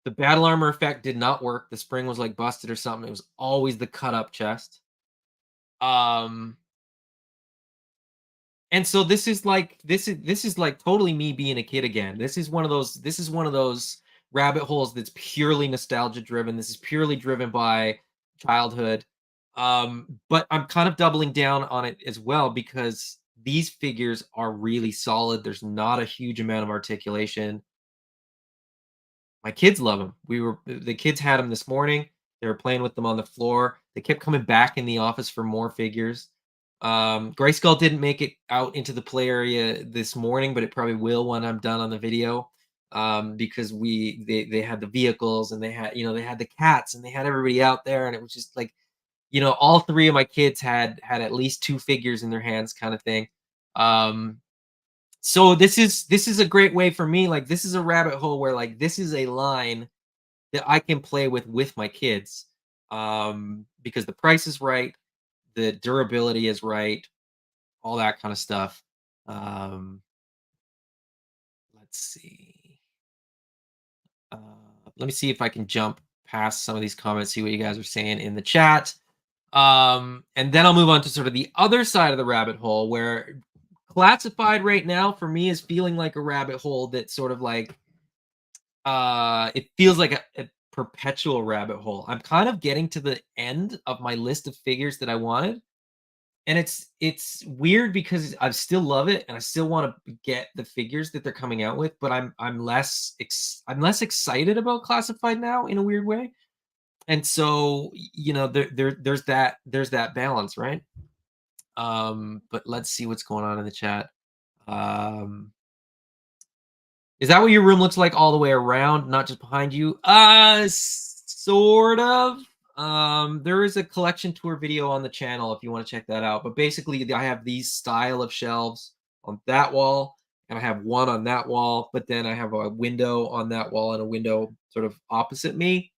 The Battle Armor effect did not work. The spring was like busted or something. It was always the cut up chest. Um, And so this is like totally me being a kid again. This is one of those rabbit holes that's purely nostalgia driven. This is purely driven by childhood. But I'm kind of doubling down on it as well because these figures are really solid. There's not a huge amount of articulation. My kids love them. The kids had them this morning. They were playing with them on the floor. They kept coming back in the office for more figures. Grayskull didn't make it out into the play area this morning, but it probably will when I'm done on the video. Because they had the vehicles and they had the cats and they had everybody out there, and it was just like, all three of my kids had at least two figures in their hands, kind of thing. Um, so this is a great way for me. Like this is a rabbit hole where like this is a line that I can play with my kids, because the price is right, the durability is right, all that kind of stuff. Um, let's see. Uh, Let me see if I can jump past some of these comments, see what you guys are saying in the chat. And then I'll move on to sort of the other side of the rabbit hole where classified right now for me is feeling like a rabbit hole that sort of like it feels like a perpetual rabbit hole. I'm kind of getting to the end of my list of figures that I wanted, and it's weird because I still love it and I still want to get the figures that they're coming out with, but I'm less excited about classified now in a weird way. And so, there's that balance, right? But let's see what's going on in the chat. Um, Is that what your room looks like all the way around, not just behind you? Sort of. There is a collection tour video on the channel if you want to check that out. But basically, I have these style of shelves on that wall, and I have one on that wall, but then I have a window on that wall and a window sort of opposite me.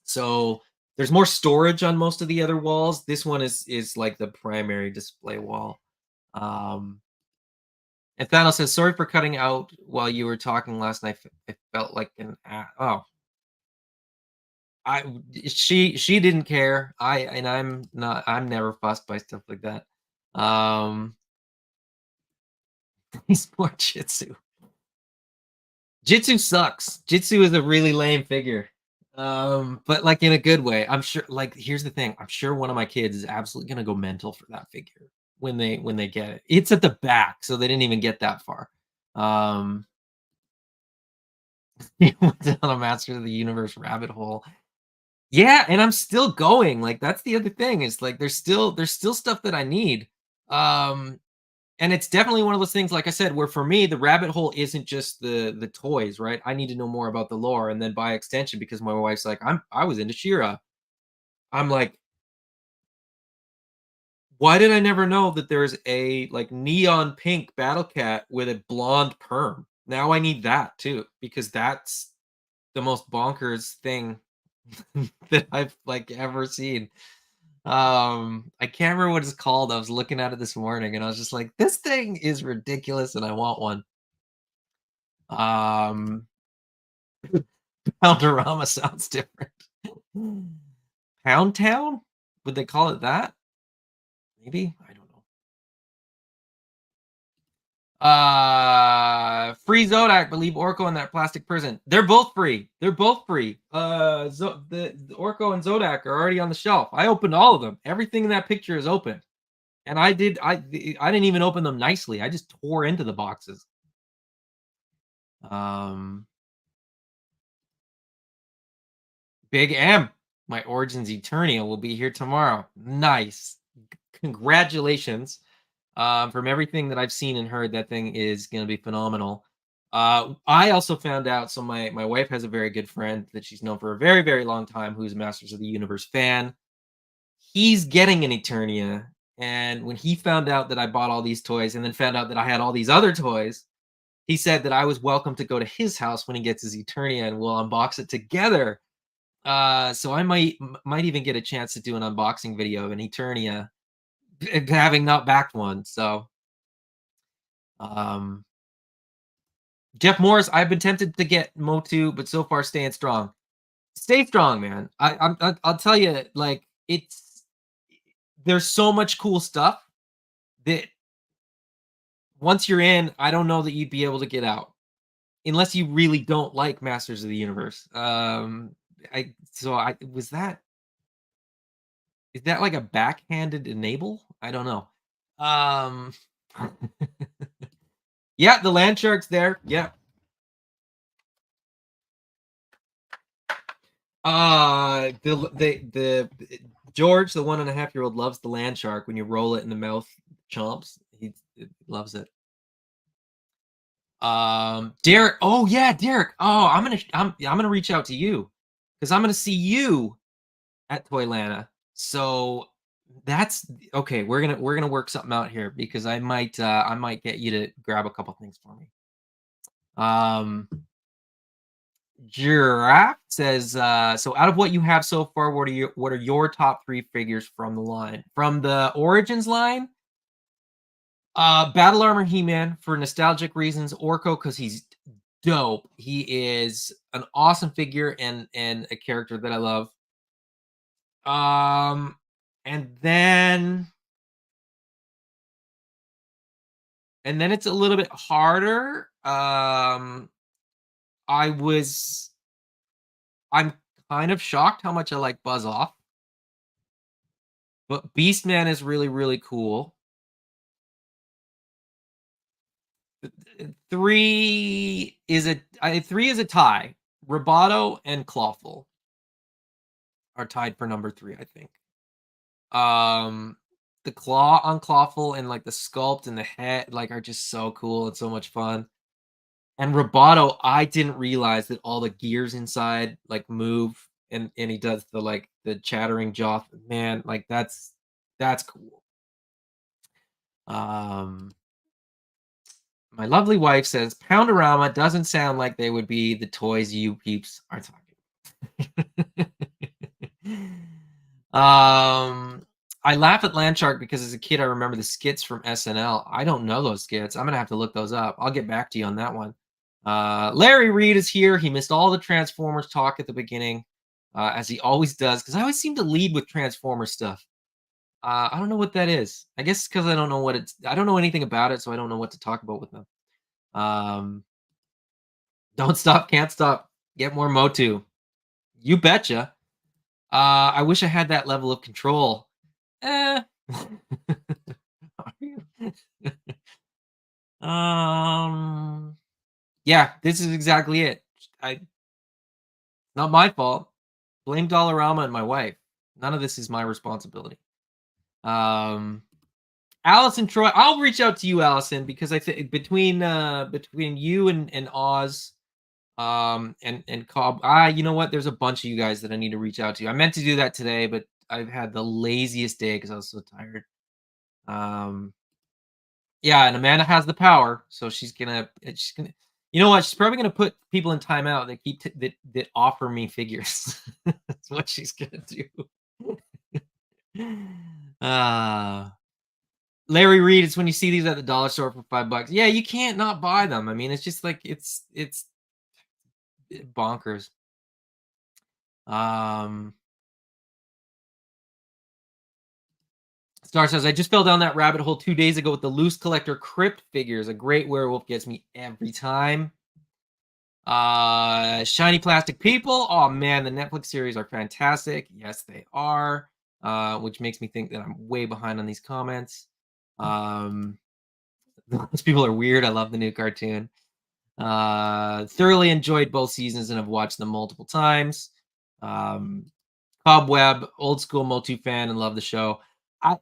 So There's more storage on most of the other walls. This one is like the primary display wall. Um, and Thanos says, "Sorry for cutting out while you were talking last night. I felt like oh, I she didn't care. I'm not. I'm never fussed by stuff like that. Um, he's more Jitsu. Jitsu sucks. Jitsu is a really lame figure. But like in a good way. I'm sure like here's the thing. I'm sure one of my kids is absolutely gonna go mental for that figure when they get it. It's at the back, so they didn't even get that far. Um he went down a Master of the Universe rabbit hole. Yeah, and I'm still going. Like that's the other thing. Is like there's still stuff that I need. Um and it's definitely one of those things, like I said, where for me the rabbit hole isn't just the toys, right? I need to know more about the lore, and then by extension, because my wife's like, I was into Shira. I'm like, why did I never know that there's a like neon pink battle cat with a blonde perm? Now I need that too, because that's the most bonkers thing that I've like ever seen. I can't remember what it's called. I was looking at it this morning and I was just like, this thing is ridiculous and I want one. Um Poundorama sounds different. Pound Town? Would they call it that? Maybe? I don't know. Free Zodak, believe Orko in that plastic prison. They're both free. They're both free. The Orko and Zodak are already on the shelf. I opened all of them. Everything in that picture is open. And I didn't even open them nicely. I just tore into the boxes. Um Big M, my Origins Eternia will be here tomorrow. Nice. Congratulations. From everything that I've seen and heard, that thing is going to be phenomenal. I also found out, so my wife has a very good friend that she's known for a very, very long time who's a Masters of the Universe fan. He's getting an Eternia. And when he found out that I bought all these toys and then found out that I had all these other toys, he said that I was welcome to go to his house when he gets his Eternia and we'll unbox it together. So I might even get a chance to do an unboxing video of an Eternia, having not backed one. So um Jeff Morris, I've been tempted to get Motu, but so far staying strong. Stay strong, man. I'll tell you, like it's there's so much cool stuff that once you're in, I don't know that you'd be able to get out unless you really don't like Masters of the Universe. I was that is that like a backhanded enable? I don't know. Um, yeah, the land shark's there. Yeah. The George, the 1.5-year-old, loves the land shark. When you roll it in the mouth, chomps. He loves it. Derek. Oh yeah, Derek. Oh, I'm gonna reach out to you because I'm gonna see you at Toylanta. So that's okay. We're gonna work something out here because I might get you to grab a couple things for me. Um, Giraffe says, so out of what you have so far, what are your top three figures from the line? From the Origins line? Battle Armor He-Man for nostalgic reasons, Orko because he's dope. He is an awesome figure and a character that I love. Um and then it's a little bit harder. I was I'm kind of shocked how much I like Buzz Off. But Beastman is really, really cool. Three is a tie. Roboto and Clawful are tied for number three, I think. The claw on Clawful and like the sculpt and the head like are just so cool and so much fun. And Roboto, I didn't realize that all the gears inside like move and he does the like the chattering jaw. Man, like that's cool. Um My lovely wife says Poundorama doesn't sound like they would be the toys you peeps are talking. Um, I laugh at Landshark because as a kid I remember the skits from SNL. I don't know those skits. I'm gonna have to look those up. I'll get back to you on that one. Larry Reed is here. He missed all the Transformers talk at the beginning, as he always does, because I always seem to lead with Transformers stuff. I don't know what that is. I guess because I don't know what it's. I don't know anything about it, so I don't know what to talk about with them. Um, don't stop, can't stop. Get more Motu. You betcha. I wish I had that level of control. Eh. um. Yeah, this is exactly it. I Not my fault. Blame Dollarama and my wife. None of this is my responsibility. Um. Allison Troy, I'll reach out to you, Allison, because I think between you and Oz, and Cobb, you know what? There's a bunch of you guys that I need to reach out to. I meant to do that today, but I've had the laziest day because I was so tired. Um, yeah, and Amanda has the power, so she's gonna, you know what? She's probably gonna put people in timeout that that offer me figures. That's what she's gonna do. Ah. Larry Reed, it's when you see these at the dollar store for $5. Yeah, you can't not buy them. I mean, it's just like it's bonkers. Um, Star says, I just fell down that rabbit hole 2 days ago with the loose collector crypt figures. A great werewolf gets me every time. Shiny plastic people. Oh man, the Netflix series are fantastic. Yes, they are. Which makes me think that I'm way behind on these comments. Those people are weird. I love the new cartoon. Thoroughly enjoyed both seasons and have watched them multiple times. Um, Cobweb, old school Motu fan and love the show. I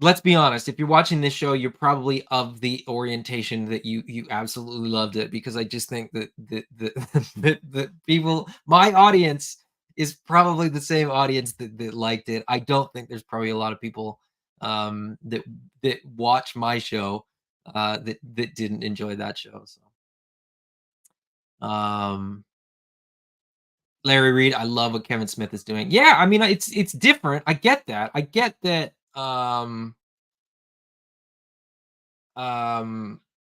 Let's be honest, if you're watching this show, you're probably of the orientation that you absolutely loved it, because I just think that that people, my audience is probably the same audience that liked it. I don't think there's probably a lot of people that watch my show that didn't enjoy that show. So Larry Reed, I love what Kevin Smith is doing. Yeah, I mean it's different. I get that. I get that. Um,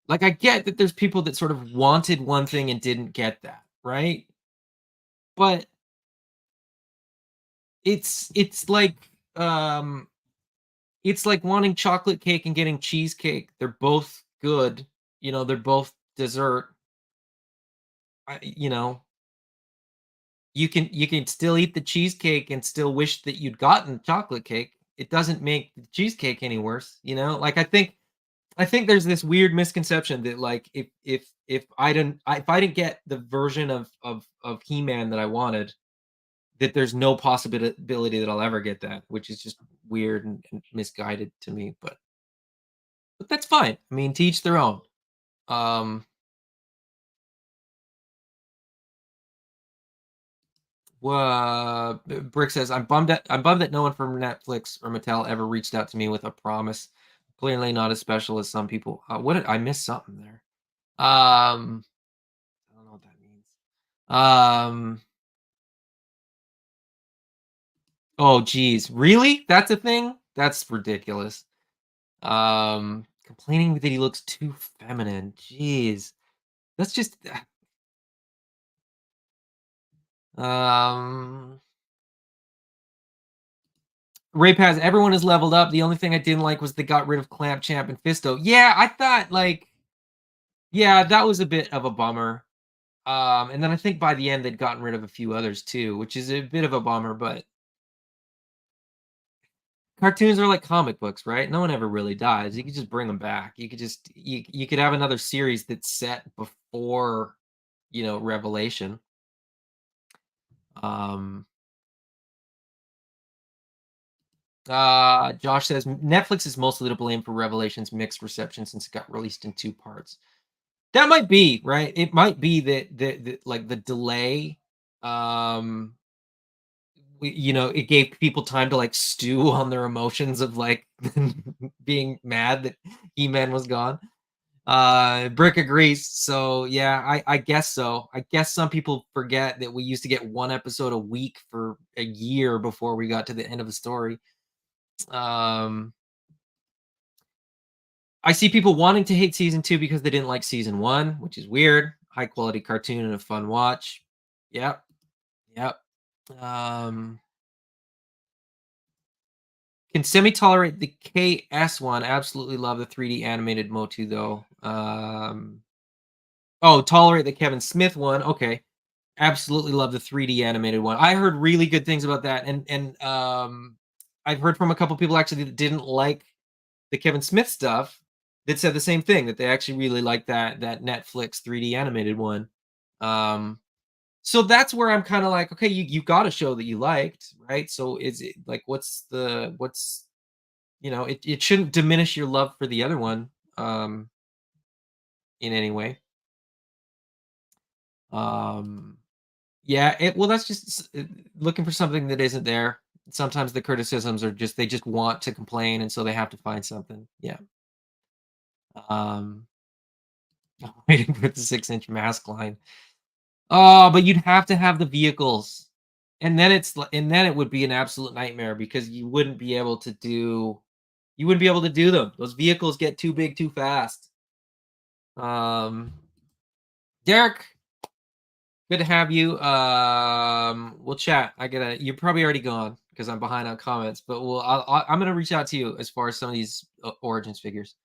like I get that there's people that sort of wanted one thing and didn't get that, right? But it's like um it's like wanting chocolate cake and getting cheesecake. They're both good, they're both dessert. You know, you can still eat the cheesecake and still wish that you'd gotten chocolate cake. It doesn't make the cheesecake any worse, Like I think there's this weird misconception that like if I didn't get the version of He-Man that I wanted, that there's no possibility that I'll ever get that, which is just weird and misguided to me. But that's fine. I mean, to each their own. Um, Brick says, I'm bummed that no one from Netflix or Mattel ever reached out to me with a promise. Clearly not as special as some people. What did I miss something there? I don't know what that means. Um, oh geez, really? That's a thing? That's ridiculous. Complaining that he looks too feminine. Jeez. That's just um Ray Paz, everyone is leveled up. The only thing I didn't like was they got rid of Clamp Champ and Fisto. Yeah, I thought yeah, that was a bit of a bummer. And then I think by the end they'd gotten rid of a few others too, which is a bit of a bummer, but cartoons are like comic books, right? No one ever really dies. You could just bring them back. You could have another series that's set before, Revelation. Um Josh says Netflix is mostly to blame for Revelation's mixed reception since it got released in two parts. That might be, right? It might be that like the delay, um it gave people time to like stew on their emotions of like being mad that He-Man was gone. Brick agrees. So yeah, I guess so. I guess some people forget that we used to get one episode a week for a year before we got to the end of a story. Um, I see people wanting to hate season 2 because they didn't like season 1, which is weird. High quality cartoon and a fun watch. Yep, yep. Um, can semi tolerate the KS one. Absolutely love the 3D animated Motu though. Oh, tolerate the Kevin Smith one. Okay. Absolutely love the 3D animated one. I heard really good things about that, and I've heard from a couple people actually that didn't like the Kevin Smith stuff that said the same thing, that they actually really liked that Netflix 3D animated one. Um, so that's where I'm kind of like, okay, you got a show that you liked, right? So is it like what's it shouldn't diminish your love for the other one in any way. Um Yeah, that's just looking for something that isn't there. Sometimes the criticisms are just they just want to complain, and so they have to find something. Yeah. Um, waiting for the 6-inch mask line. Oh, but you'd have to have the vehicles, and then and then it would be an absolute nightmare because you wouldn't be able to do them. Those vehicles get too big too fast. Um, Derek, good to have you. We'll chat. You're probably already gone because I'm behind on comments, but I'm gonna reach out to you as far as some of these Origins figures.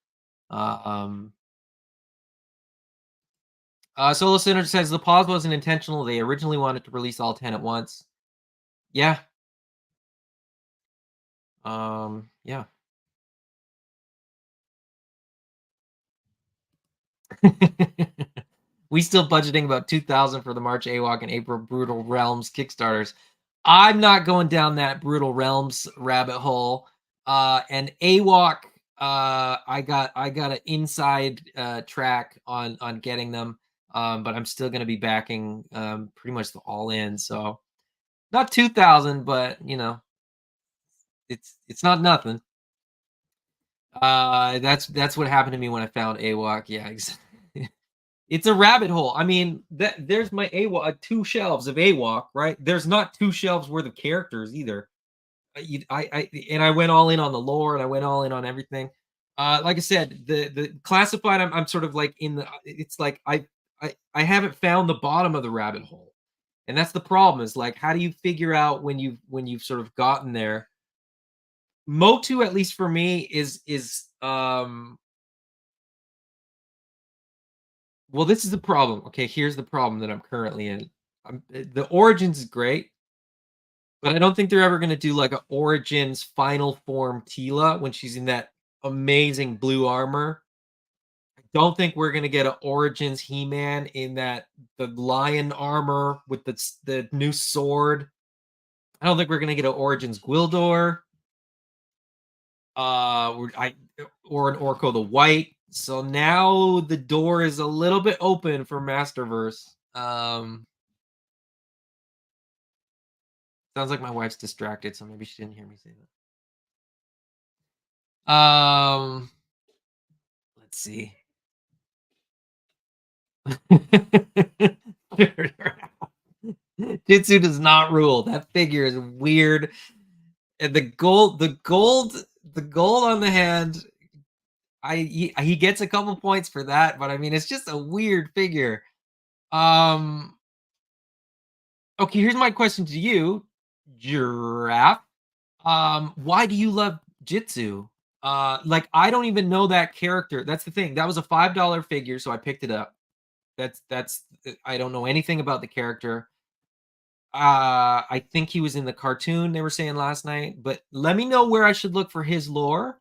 Uh, um, Solo Center says the pause wasn't intentional. They originally wanted to release all 10 at once. Yeah. Yeah. We still budgeting about 2,000 for the March AWOC and April Brutal Realms Kickstarters. I'm not going down that Brutal Realms rabbit hole. And AWOC, I got an inside track on getting them. But I'm still gonna be backing pretty much the all in. So not 2,000, but it's not nothing. That's what happened to me when I found AWOC. Yeah, exactly. It's a rabbit hole. I mean, there's my AWOC, 2 shelves of AWOC, right? There's not 2 shelves worth of characters either. And I went all in on the lore, and I went all in on everything. Like I said, the classified, I'm sort of like in the. It's like I haven't found the bottom of the rabbit hole, and that's the problem. Is like, how do you figure out when you've sort of gotten there? Motu, at least for me, is. Well, this is the problem. Okay, here's the problem that I'm currently in. The Origins is great, but I don't think they're ever gonna do like a Origins final form Tila when she's in that amazing blue armor. I don't think we're gonna get a Origins He-Man in the lion armor with the new sword. I don't think we're gonna get an Origins Gwildor. Or an Orko the White. So now the door is a little bit open for Masterverse. Sounds like my wife's distracted, so maybe she didn't hear me say that. Let's see. Jitsu does not rule. That figure is weird. And the gold on the hand. He gets a couple points for that, but I mean it's just a weird figure. Okay, here's my question to you, Giraffe. Why do you love Jitsu? Like I don't even know that character. That's the thing. That was a $5 figure, so I picked it up. That's I don't know anything about the character. I think he was in the cartoon they were saying last night, but let me know where I should look for his lore.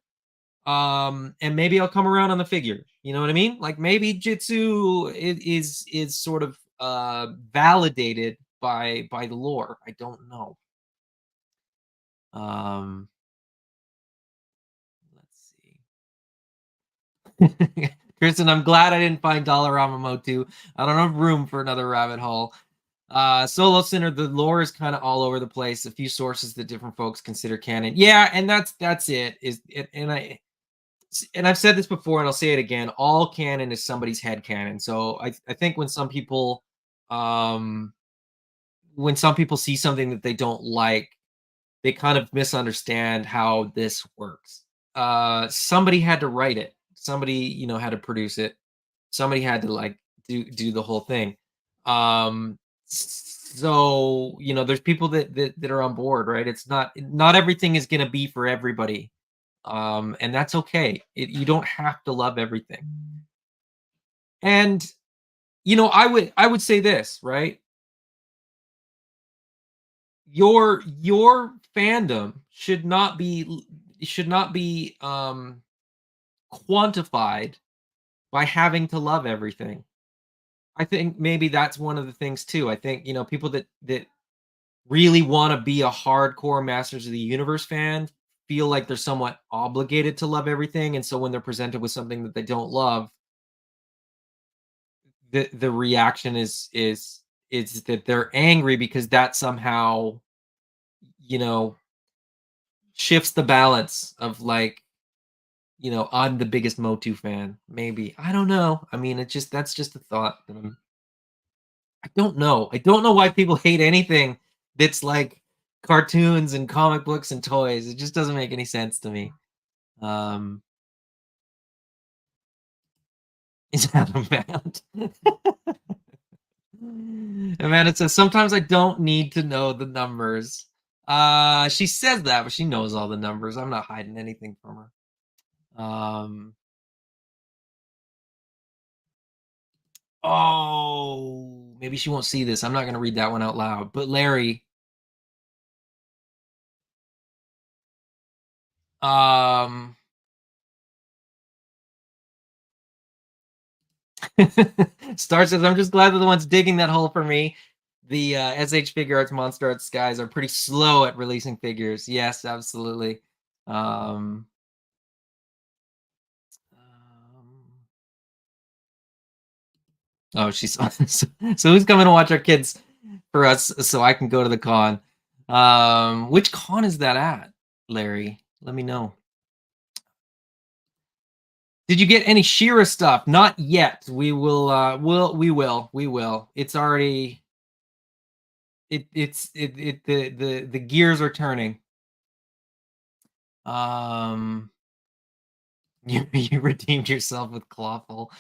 And maybe I'll come around on the figure. You know what I mean? Like maybe Jitsu is sort of validated by the lore. I don't know. Um let's see. Kristen, I'm glad I didn't find Dollarama Motu. I don't have room for another rabbit hole. Solo Center, the lore is kind of all over the place. A few sources that different folks consider canon. Yeah, and that's it. And I And I've said this before and I'll say it again, all canon is somebody's head canon. So I think um when some people see something that they don't like, they kind of misunderstand how this works. Somebody had to write it. Somebody, had to produce it. Somebody had to like do the whole thing. So, there's people that are on board, right? It's not everything is going to be for everybody. And that's okay. You don't have to love everything. And I would say this, right? Your fandom should not be quantified by having to love everything. I think maybe that's one of the things too. I think, people that really want to be a hardcore Masters of the Universe fan feel like they're somewhat obligated to love everything. And so when they're presented with something that they don't love, the reaction is that they're angry because that somehow, you know, shifts the balance of like, I'm the biggest Motu fan. Maybe. I don't know. I mean, that's just a thought that I don't know. I don't know why people hate anything that's like cartoons and comic books and toys. It just doesn't make any sense to me. Um, is that Amanda? Amanda says, sometimes I don't need to know the numbers. She says that, but she knows all the numbers. I'm not hiding anything from her. Oh, maybe she won't see this. I'm not gonna read that one out loud. But Larry, um, Star says, I'm just glad they're the ones digging that hole for me. The SH Figure Arts Monster Arts guys are pretty slow at releasing figures. Yes, absolutely. Um, oh, she's so who's coming to watch our kids for us so I can go to the con? Which con is that at, Larry? Let me know. Did you get any Shira stuff? Not yet. We will. It's already the gears are turning. Um you redeemed yourself with Clawful.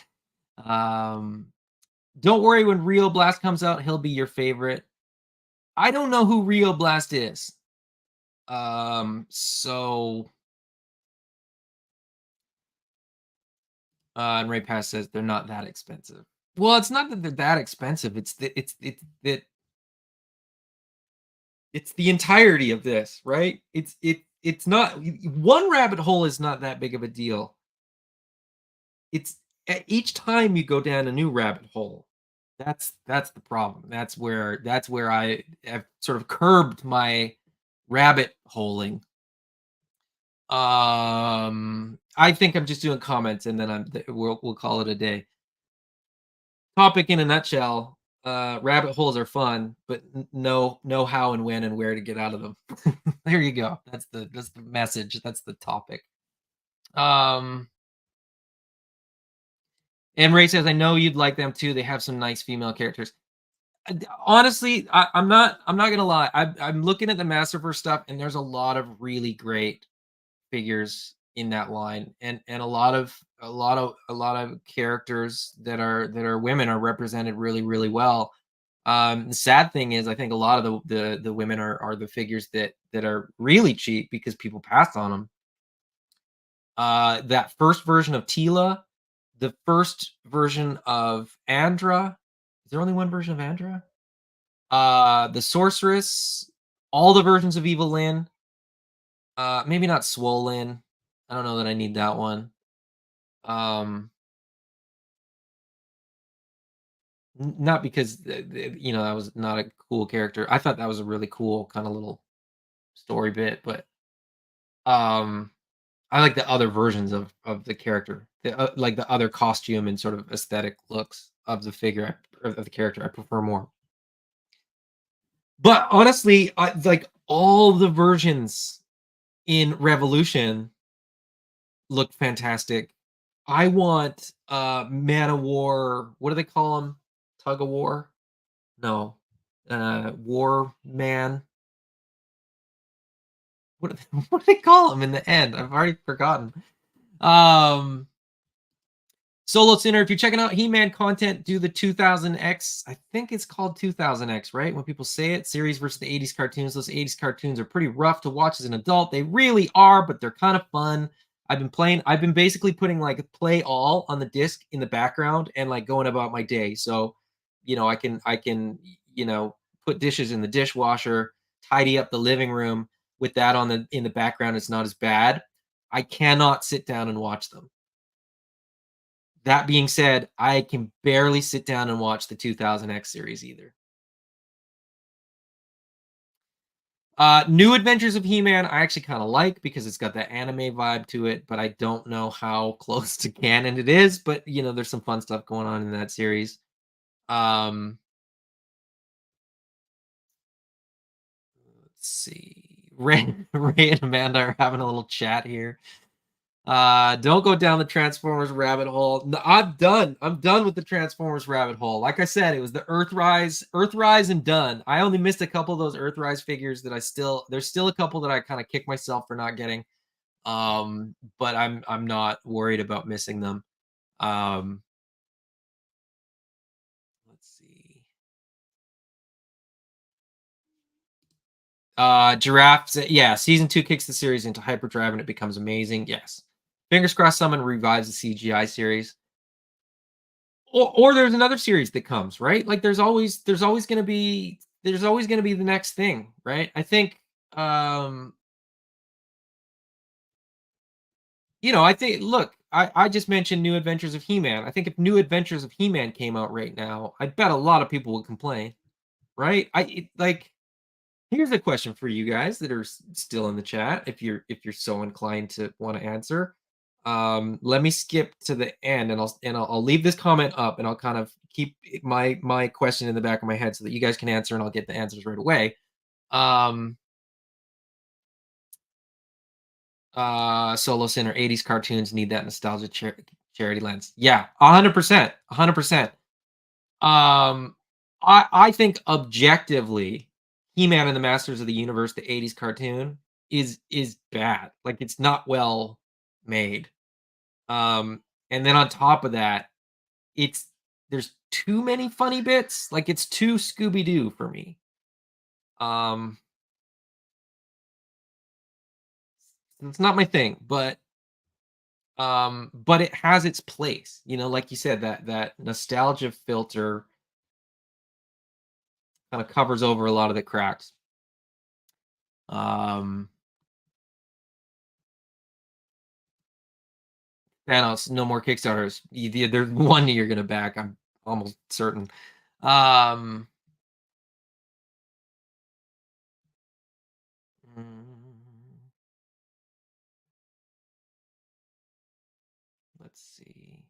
Um don't worry, when Rio Blast comes out, he'll be your favorite. I don't know who Rio Blast is. So and Ray Pass says they're not that expensive. Well, it's not that they're that expensive. It's the entirety of this, right? It's not one rabbit hole is not that big of a deal. It's each time you go down a new rabbit hole. That's the problem. That's where I have sort of curbed my rabbit holing. I think I'm just doing comments and then we'll call it a day. Topic in a nutshell, rabbit holes are fun, but know how and when and where to get out of them. There you go. That's the message. That's the topic. Um, and Ray says, I know you'd like them too. They have some nice female characters. Honestly, I'm not gonna lie. I'm looking at the Masterverse stuff, and there's a lot of really great figures in that line, and a lot of characters that are women are represented really really well. The sad thing is, I think a lot of the women are the figures that are really cheap because people passed on them. That first version of Tila, the first version of Andra. Is there only one version of Andra? The Sorceress, all the versions of Evil Lyn. Maybe not Swollen. I don't know that I need that one. Um, Not because that was not a cool character. I thought that was a really cool kind of little story bit, but um, I like the other versions of the character, like the other costume and sort of aesthetic looks of the figure of the character. I prefer more. But honestly, like all the versions in Revolution, looked fantastic. I want Man of War. What do they call them? Tug of War? No. War Man. What do they, what do they call them in the end? I've already forgotten. Um Solo Sinner, if you're checking out He-Man content, do the 2000X. I think it's called 2000X, right? When people say it, series versus the 80s cartoons. Those 80s cartoons are pretty rough to watch as an adult. They really are, but they're kind of fun. I've been basically putting like play all on the disc in the background and like going about my day. So, you know, put dishes in the dishwasher, tidy up the living room with that on the in the background. It's not as bad. I cannot sit down and watch them. That being said, I can barely sit down and watch the 2000X series either. New Adventures of He-Man, I actually kind of like because it's got that anime vibe to it, but I don't know how close to canon it is. But there's some fun stuff going on in that series. Um, let's see. Ray and Amanda are having a little chat here. Don't go down the Transformers rabbit hole. No, I'm done. I'm done with the Transformers rabbit hole. Like I said, it was the Earthrise, and done. I only missed a couple of those Earthrise figures that there's still a couple that I kind of kick myself for not getting. But I'm not worried about missing them. Um, let's see. Giraffe, yeah, season 2 kicks the series into hyperdrive and it becomes amazing. Yes. Fingers crossed someone revives the CGI series. Or there's another series that comes, right? Like there's always gonna be the next thing, right? I think um I think look, I just mentioned New Adventures of He-Man. I think if New Adventures of He-Man came out right now, I bet a lot of people would complain, right? Like here's a question for you guys that are still in the chat if you're so inclined to want to answer. Let me skip to the end and I'll leave this comment up and I'll kind of keep my question in the back of my head so that you guys can answer and I'll get the answers right away. Um Solo Center 80s cartoons need that nostalgia charity lens. Yeah, 100%. 100%. Um, I think objectively, He-Man and the Masters of the Universe, the 80s cartoon, is bad. Like it's not well made. Um, and then on top of that, it's there's too many funny bits. Like it's too Scooby-Doo for me. Um, it's not my thing, but it has its place. Like you said, that nostalgia filter kind of covers over a lot of the cracks. Um Thanos, no more Kickstarters. There's one you're gonna back. I'm almost certain. Um, mm, let's see.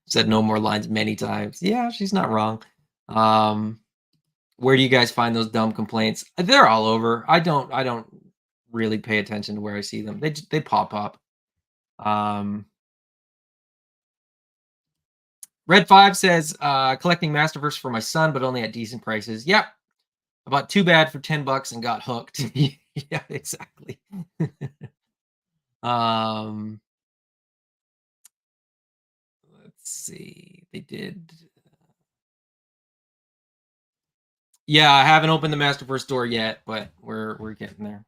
Said no more lines many times. Yeah, she's not wrong. Um, where do you guys find those dumb complaints? They're all over. I don't really pay attention to where I see them. They pop up. Um, Red Five says collecting Masterverse for my son, but only at decent prices. Yep, I bought Too Bad for $10 and got hooked. Yeah, exactly. um, let's see. They did. Yeah, I haven't opened the Masterverse door yet, but we're getting there.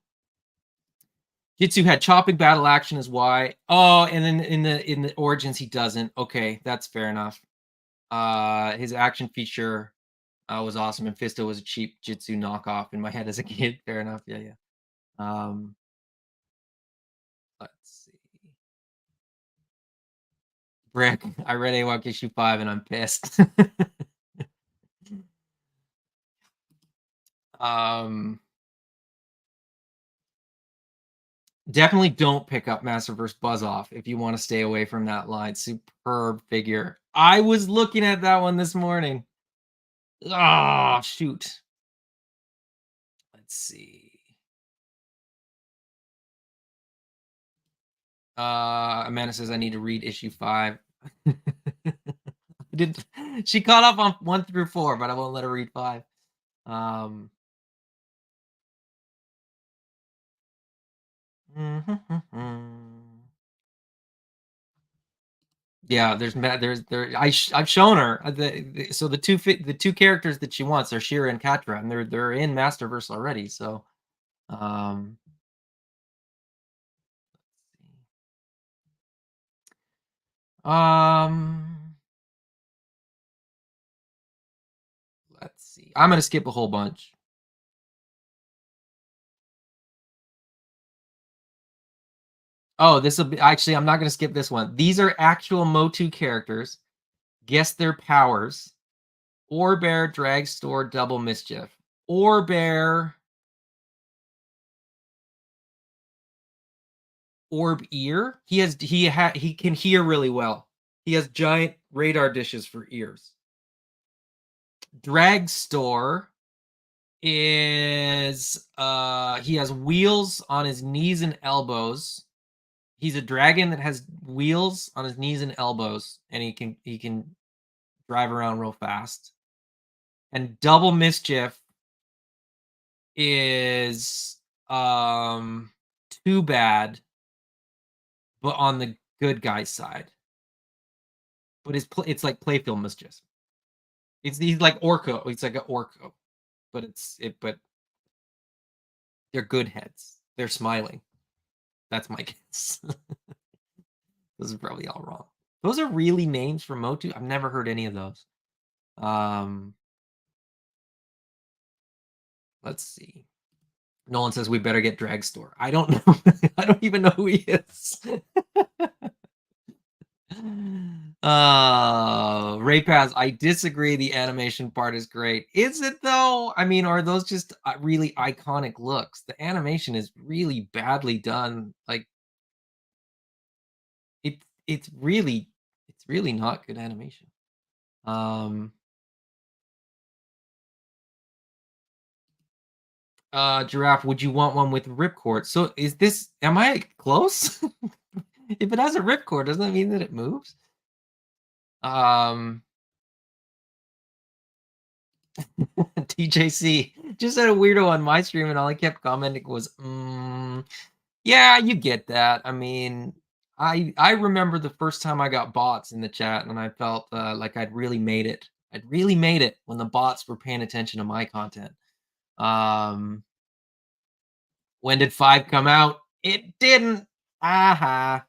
Jitsu had chopping battle action is why. Oh, and then in the origins he doesn't. Okay, that's fair enough. His action feature was awesome, and Fisto was a cheap Jitsu knockoff in my head as a kid. Fair enough. Yeah, yeah. Um, let's see. Brick, I read AWOC issue 5 and I'm pissed. um, definitely don't pick up Masterverse Buzz Off if you want to stay away from that line. Superb figure. I was looking at that one this morning. Oh, shoot. Let's see. Amanda says I need to read issue 5. Did she caught up on 1 through 4, but I won't let her read 5. Um, yeah, I've shown her so the two characters that she wants are Shira and Katra, and they're in Masterverse already. So, um, um, let's see. I'm gonna skip a whole bunch. Oh, this will be actually. I'm not gonna skip this one. These are actual Motu characters. Guess their powers. Orbear, Dragstore, Double Mischief. Orbear, Orb Ear. He can hear really well. He has giant radar dishes for ears. Dragstore is he has wheels on his knees and elbows. He's a dragon that has wheels on his knees and elbows, and he can drive around real fast. And Double Mischief is too bad, but on the good guy side. But it's like playful mischief. He's like Orko. It's like an Orko, but but they're good heads. They're smiling. That's my guess. Those are probably all wrong. Those are really names for Motu. I've never heard any of those. Let's see. Nolan says we better get Dragstore. I don't know. I don't even know who he is. Ray Paz, I disagree. The animation part is great. Is it though? I mean, are those just really iconic looks? The animation is really badly done. Like it's really not good animation. Giraffe, would you want one with ripcord? So is this? Am I close? If it has a ripcord, doesn't that mean that it moves? TJC just had a weirdo on my stream, and all I kept commenting was, yeah, you get that. I mean, I remember the first time I got bots in the chat, and I felt like I'd really made it. I'd really made it when the bots were paying attention to my content. When did 5 come out? It didn't. Aha.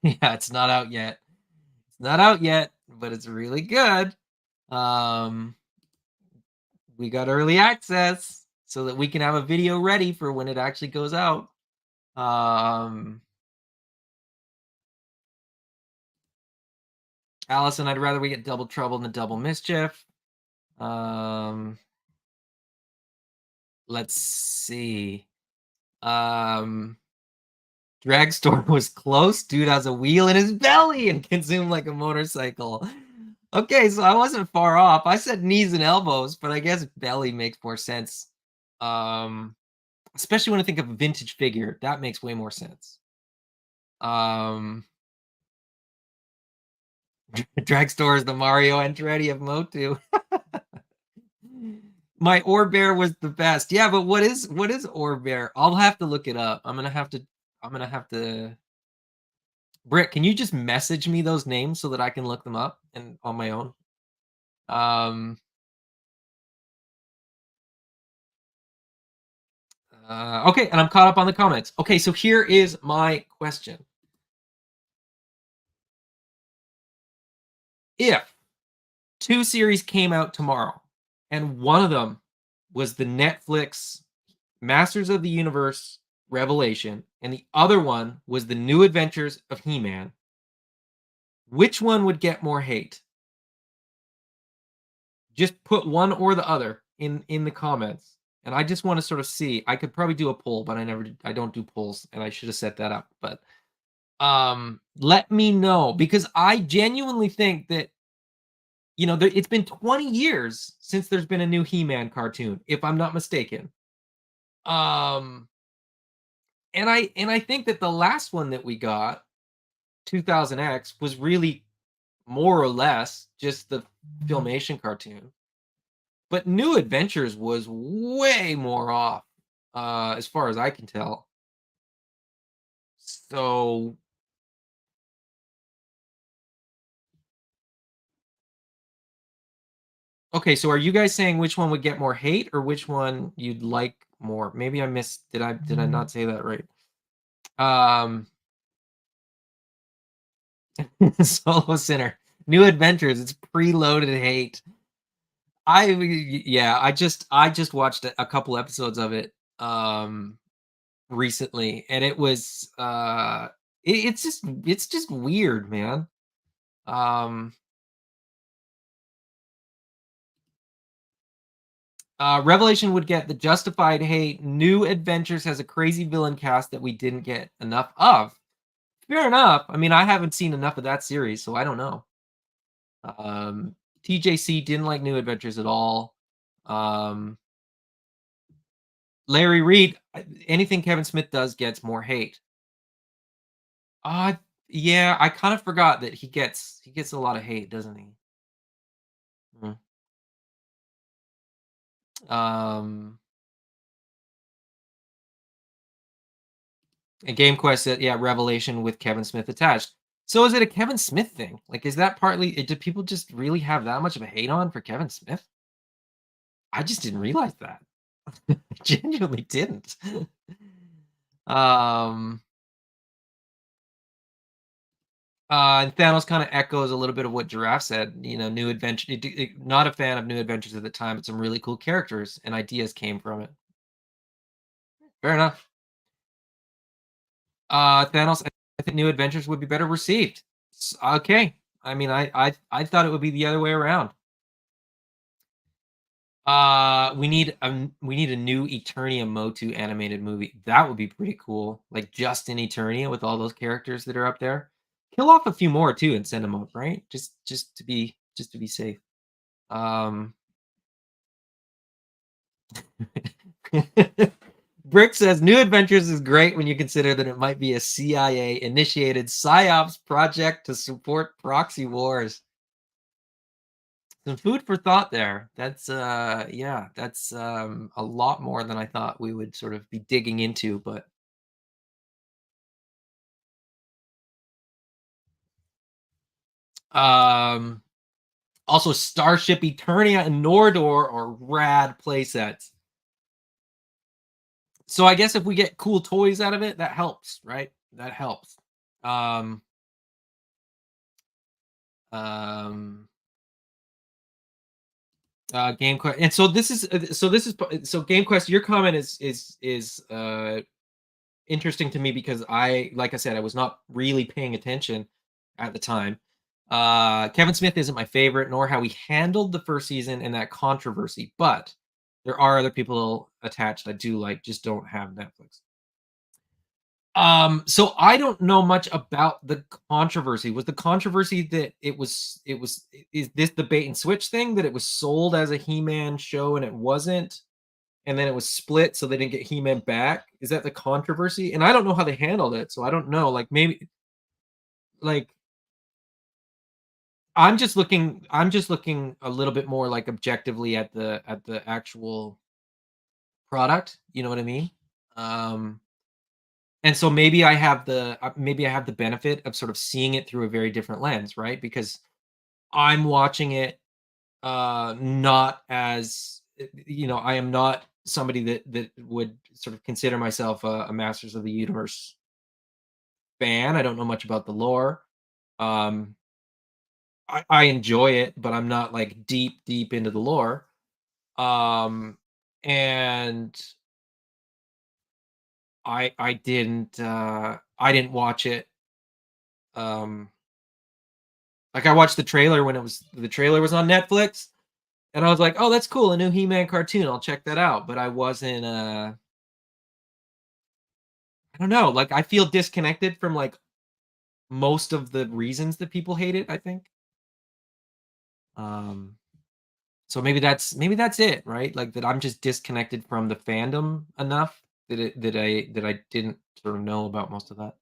Yeah, it's not out yet. It's not out yet, but it's really good. We got early access so that we can have a video ready for when it actually goes out. Allison, I'd rather we get Double Trouble than Double Mischief. Let's see. Dragstore was close. Dude has a wheel in his belly and can zoom like a motorcycle. Okay, so I wasn't far off. I said knees and elbows, but I guess belly makes more sense. Especially when I think of a vintage figure, that makes way more sense. Dragstore is the Mario Andretti of Motu. My Orbear was the best. Yeah, but what is Orbear? I'll have to look it up. I'm gonna have to. Britt, can you just message me those names so that I can look them up and on my own? Okay, and I'm caught up on the comments. Okay, so here is my question. If 2 series came out tomorrow, and one of them was the Netflix Masters of the Universe Revelation, and the other one was the New Adventures of He-Man, which one would get more hate? Just put one or the other in the comments, and I just want to sort of see. I could probably do a poll, but I don't do polls, and I should have set that up. But let me know, because I genuinely think that it's been 20 years since there's been a new He-Man cartoon, if I'm not mistaken. Um, and I think that the last one that we got, 2000X, was really more or less just the Filmation cartoon. But New Adventures was way more off, as far as I can tell. So, okay, so are you guys saying which one would get more hate or which one you'd like more? Maybe I missed. Did I not say that right? Um, Solo Sinner, New Adventures. It's preloaded hate. Yeah, I just watched a couple episodes of it recently, and it was it's just weird, man. Um, Revelation would get the justified hate. New Adventures has a crazy villain cast that we didn't get enough of. Fair enough. I mean, I haven't seen enough of that series, so I don't know. Um, TJC didn't like New Adventures at all. Um, Larry Reed, anything Kevin Smith does gets more hate. Uh, yeah, I kind of forgot that he gets a lot of hate, doesn't he? Mm. Um, and Game Quest said, yeah, Revelation with Kevin Smith attached. So is it a Kevin Smith thing? Like, is that partly? Do people just really have that much of a hate on for Kevin Smith? I just didn't realize that. I genuinely didn't. um, and Thanos kind of echoes a little bit of what Giraffe said. New adventure. Not a fan of New Adventures at the time, but some really cool characters and ideas came from it. Fair enough. Thanos, I think New Adventures would be better received. Okay. I mean, I thought it would be the other way around. We need a new Eternia Motu animated movie. That would be pretty cool. Like just in Eternia with all those characters that are up there. Kill off a few more too and send them up, right? Just to be safe. Um Brick says New Adventures is great when you consider that it might be a CIA initiated psyops project to support proxy wars. Some food for thought there. That's yeah, that's a lot more than I thought we would sort of be digging into, but um also Starship Eternia and Nordor are rad playsets. So I guess if we get cool toys out of it, that helps, right? That helps. Um um Game Quest, and so Game Quest. Your comment is interesting to me because like I said, I was not really paying attention at the time. Kevin Smith isn't my favorite, nor how he handled the first season and that controversy. But there are other people attached I do like, just don't have Netflix. So I don't know much about the controversy. Was the controversy that is this the bait and switch thing that it was sold as a He-Man show and it wasn't, and then it was split so they didn't get He-Man back? Is that the controversy? And I don't know how they handled it, so I don't know. Like maybe like I'm just looking a little bit more like objectively at the actual product, you know what I mean? Um And so maybe I have the benefit of sort of seeing it through a very different lens, right? Because I'm watching it not as I am not somebody that would sort of consider myself a Masters of the Universe fan. I don't know much about the lore. Um I enjoy it, but I'm not like deep into the lore. Um and I didn't watch it. Um Like, I watched the trailer was on Netflix, and I was like, "Oh, that's cool, a new He-Man cartoon, I'll check that out," but I wasn't, I don't know, like, I feel disconnected from, like, most of the reasons that people hate it, I think. Um, So maybe that's it, right? Like that I'm just disconnected from the fandom enough that I didn't sort of know about most of that.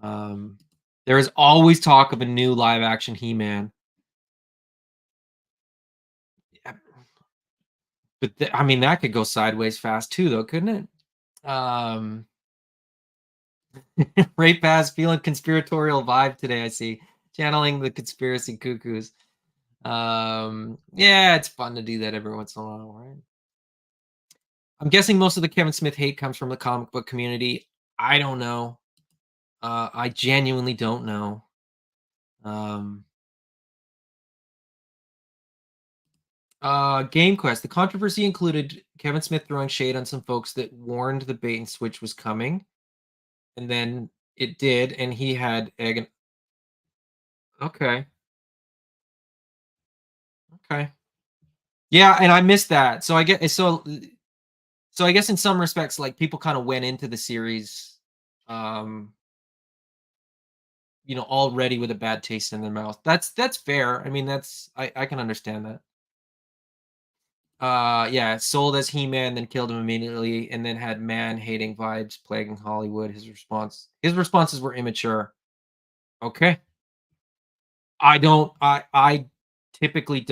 Um, there is always talk of a new live action He-Man. Yeah, but I mean that could go sideways fast too, though, couldn't it? Right past feeling conspiratorial vibe today. I see channeling the conspiracy cuckoos. Yeah, it's fun to do that every once in a while, right? I'm guessing most of the Kevin Smith hate comes from the comic book community. I don't know. I genuinely don't know. Um, Game Quest. The controversy included Kevin Smith throwing shade on some folks that warned the bait and switch was coming, and then it did, and he had egg. Okay, okay, yeah, and I missed that. So I get so I guess in some respects, like people kind of went into the series, um, already with a bad taste in their mouth. That's fair. I mean, I can understand that. Yeah, sold as He-Man, then killed him immediately, and then had man-hating vibes plaguing Hollywood. His responses were immature. Okay. I typically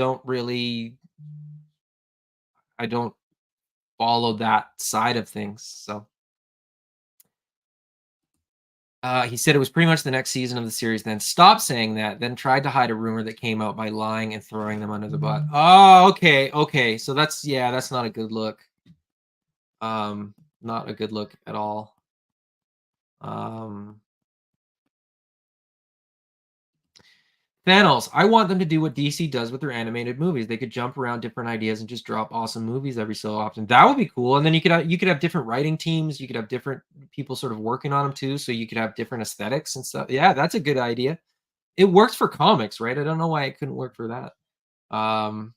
I don't follow that side of things. So he said it was pretty much the next season of the series, then stopped saying that, then tried to hide a rumor that came out by lying and throwing them under the bus. Oh, okay, okay. So that's not a good look. Not a good look at all. Um Thanos, I want them to do what DC does with their animated movies. They could jump around different ideas and just drop awesome movies every so often. That would be cool. And then you could have different writing teams. You could have different people sort of working on them too. So you could have different aesthetics and stuff. Yeah, that's a good idea. It works for comics, right? I don't know why it couldn't work for that. Um,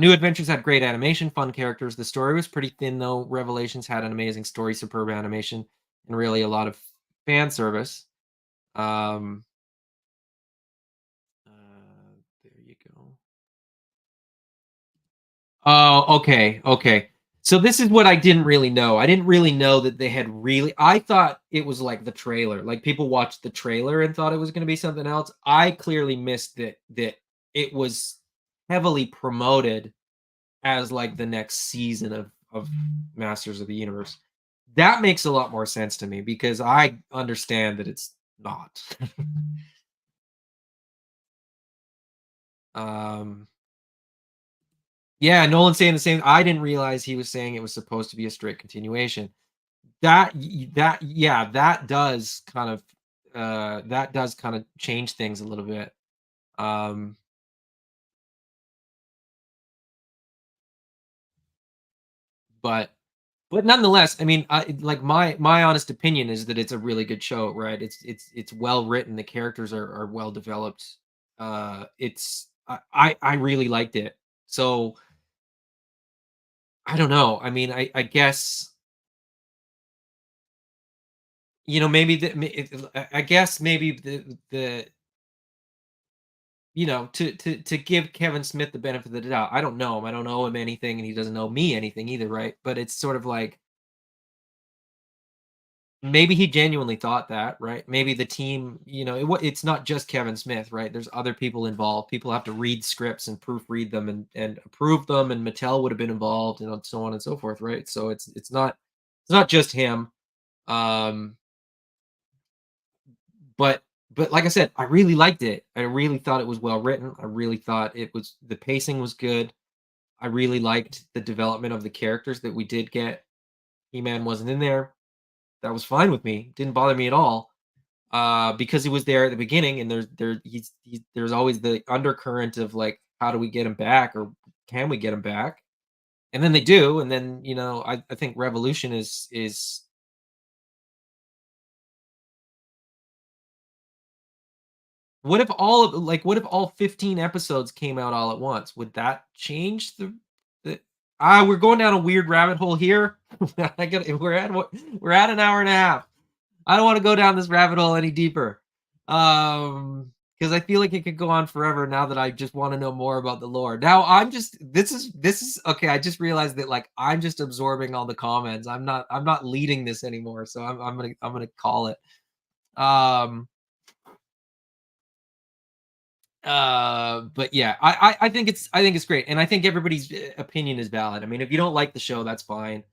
New Adventures had great animation, fun characters. The story was pretty thin though. Revelations had an amazing story, superb animation, and really a lot of fan service. Um, there you go. Oh, okay, okay. So this is what I didn't really know. I didn't really know that they had really I thought it was like the trailer. Like people watched the trailer and thought it was going to be something else. I clearly missed that it was heavily promoted as like the next season of Masters of the Universe. That makes a lot more sense to me because I understand that it's not. um yeah, Nolan saying the same. I didn't realize he was saying it was supposed to be a straight continuation. That does kind of change things a little bit. Um, but nonetheless, I mean, like my honest opinion is that it's a really good show, right? It's well written. The characters are well developed. It's I really liked it. So I don't know. I mean, I guess maybe I guess maybe the to give Kevin Smith the benefit of the doubt. I don't know him. I don't owe him anything, and he doesn't owe me anything either, right? But it's sort of like maybe he genuinely thought that, right? Maybe the team, it's not just Kevin Smith, right? There's other people involved. People have to read scripts and proofread them and approve them, and Mattel would have been involved, and so on and so forth, right? So it's not just him. Um, but like I said, I really liked it. I really thought it was well written. I really thought the pacing was good. I really liked the development of the characters that we did get. He-Man wasn't in there. That was fine with me. Didn't bother me at all. Because he was there at the beginning, and there's always the undercurrent of like, how do we get him back, or can we get him back? And then they do, and then I think Revolution is what if all 15 episodes came out all at once? Would that change we're going down a weird rabbit hole here. We're at an hour and a half. I don't want to go down this rabbit hole any deeper. because I feel like it could go on forever now that I just want to know more about the lore. Now I'm just this is okay. I just realized that like I'm just absorbing all the comments. I'm not leading this anymore. So I'm gonna call it. Um but yeah, I think it's great. And I think everybody's opinion is valid. I mean, if you don't like the show, that's fine.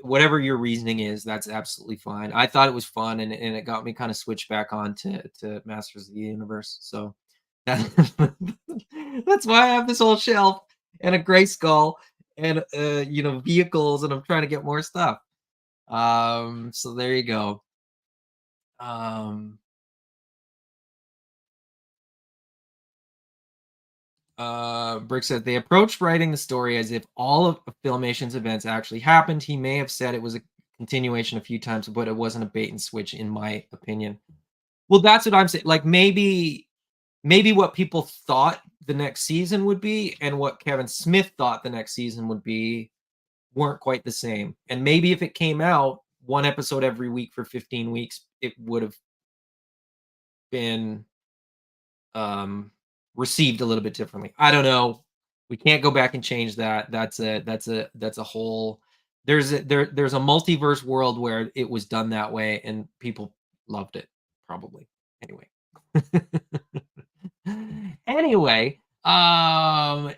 Whatever your reasoning is, that's absolutely fine. I thought it was fun, and it got me kind of switched back on to Masters of the Universe. So that, that's why I have this whole shelf and a gray skull and vehicles, and I'm trying to get more stuff. So there you go. Um Brick said they approached writing the story as if all of Filmation's events actually happened. He may have said it was a continuation a few times, but it wasn't a bait and switch, in my opinion. Well, that's what I'm saying. Like maybe what people thought the next season would be and what Kevin Smith thought the next season would be weren't quite the same. And maybe if it came out one episode every week for 15 weeks, it would have been received a little bit differently. I don't know. We can't go back and change that. That's a whole there's a multiverse world where it was done that way and people loved it probably. Anyway. Anyway,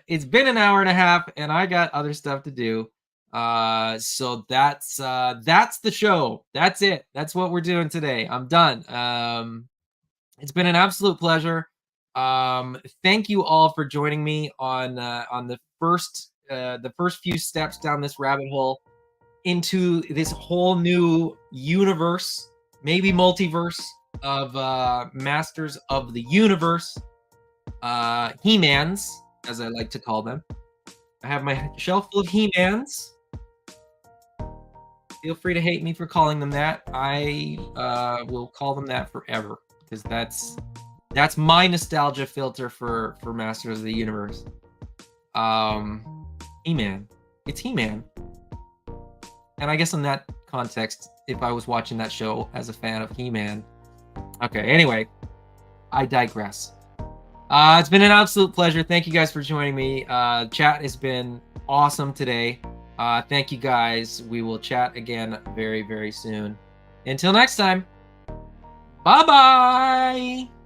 it's been an hour and a half and I got other stuff to do. So that's the show. That's it. That's what we're doing today. I'm done. It's been an absolute pleasure. Thank you all for joining me on the first few steps down this rabbit hole into this whole new universe, maybe multiverse of Masters of the Universe, He-Mans, as I like to call them. I have my shelf full of He-Mans. Feel free to hate me for calling them that. I will call them that forever because that's my nostalgia filter for Masters of the Universe. He-Man. It's He-Man. And I guess in that context, if I was watching that show as a fan of He-Man. Okay, anyway, I digress. It's been an absolute pleasure. Thank you guys for joining me. Chat has been awesome today. Thank you guys. We will chat again very, very soon. Until next time. Bye-bye.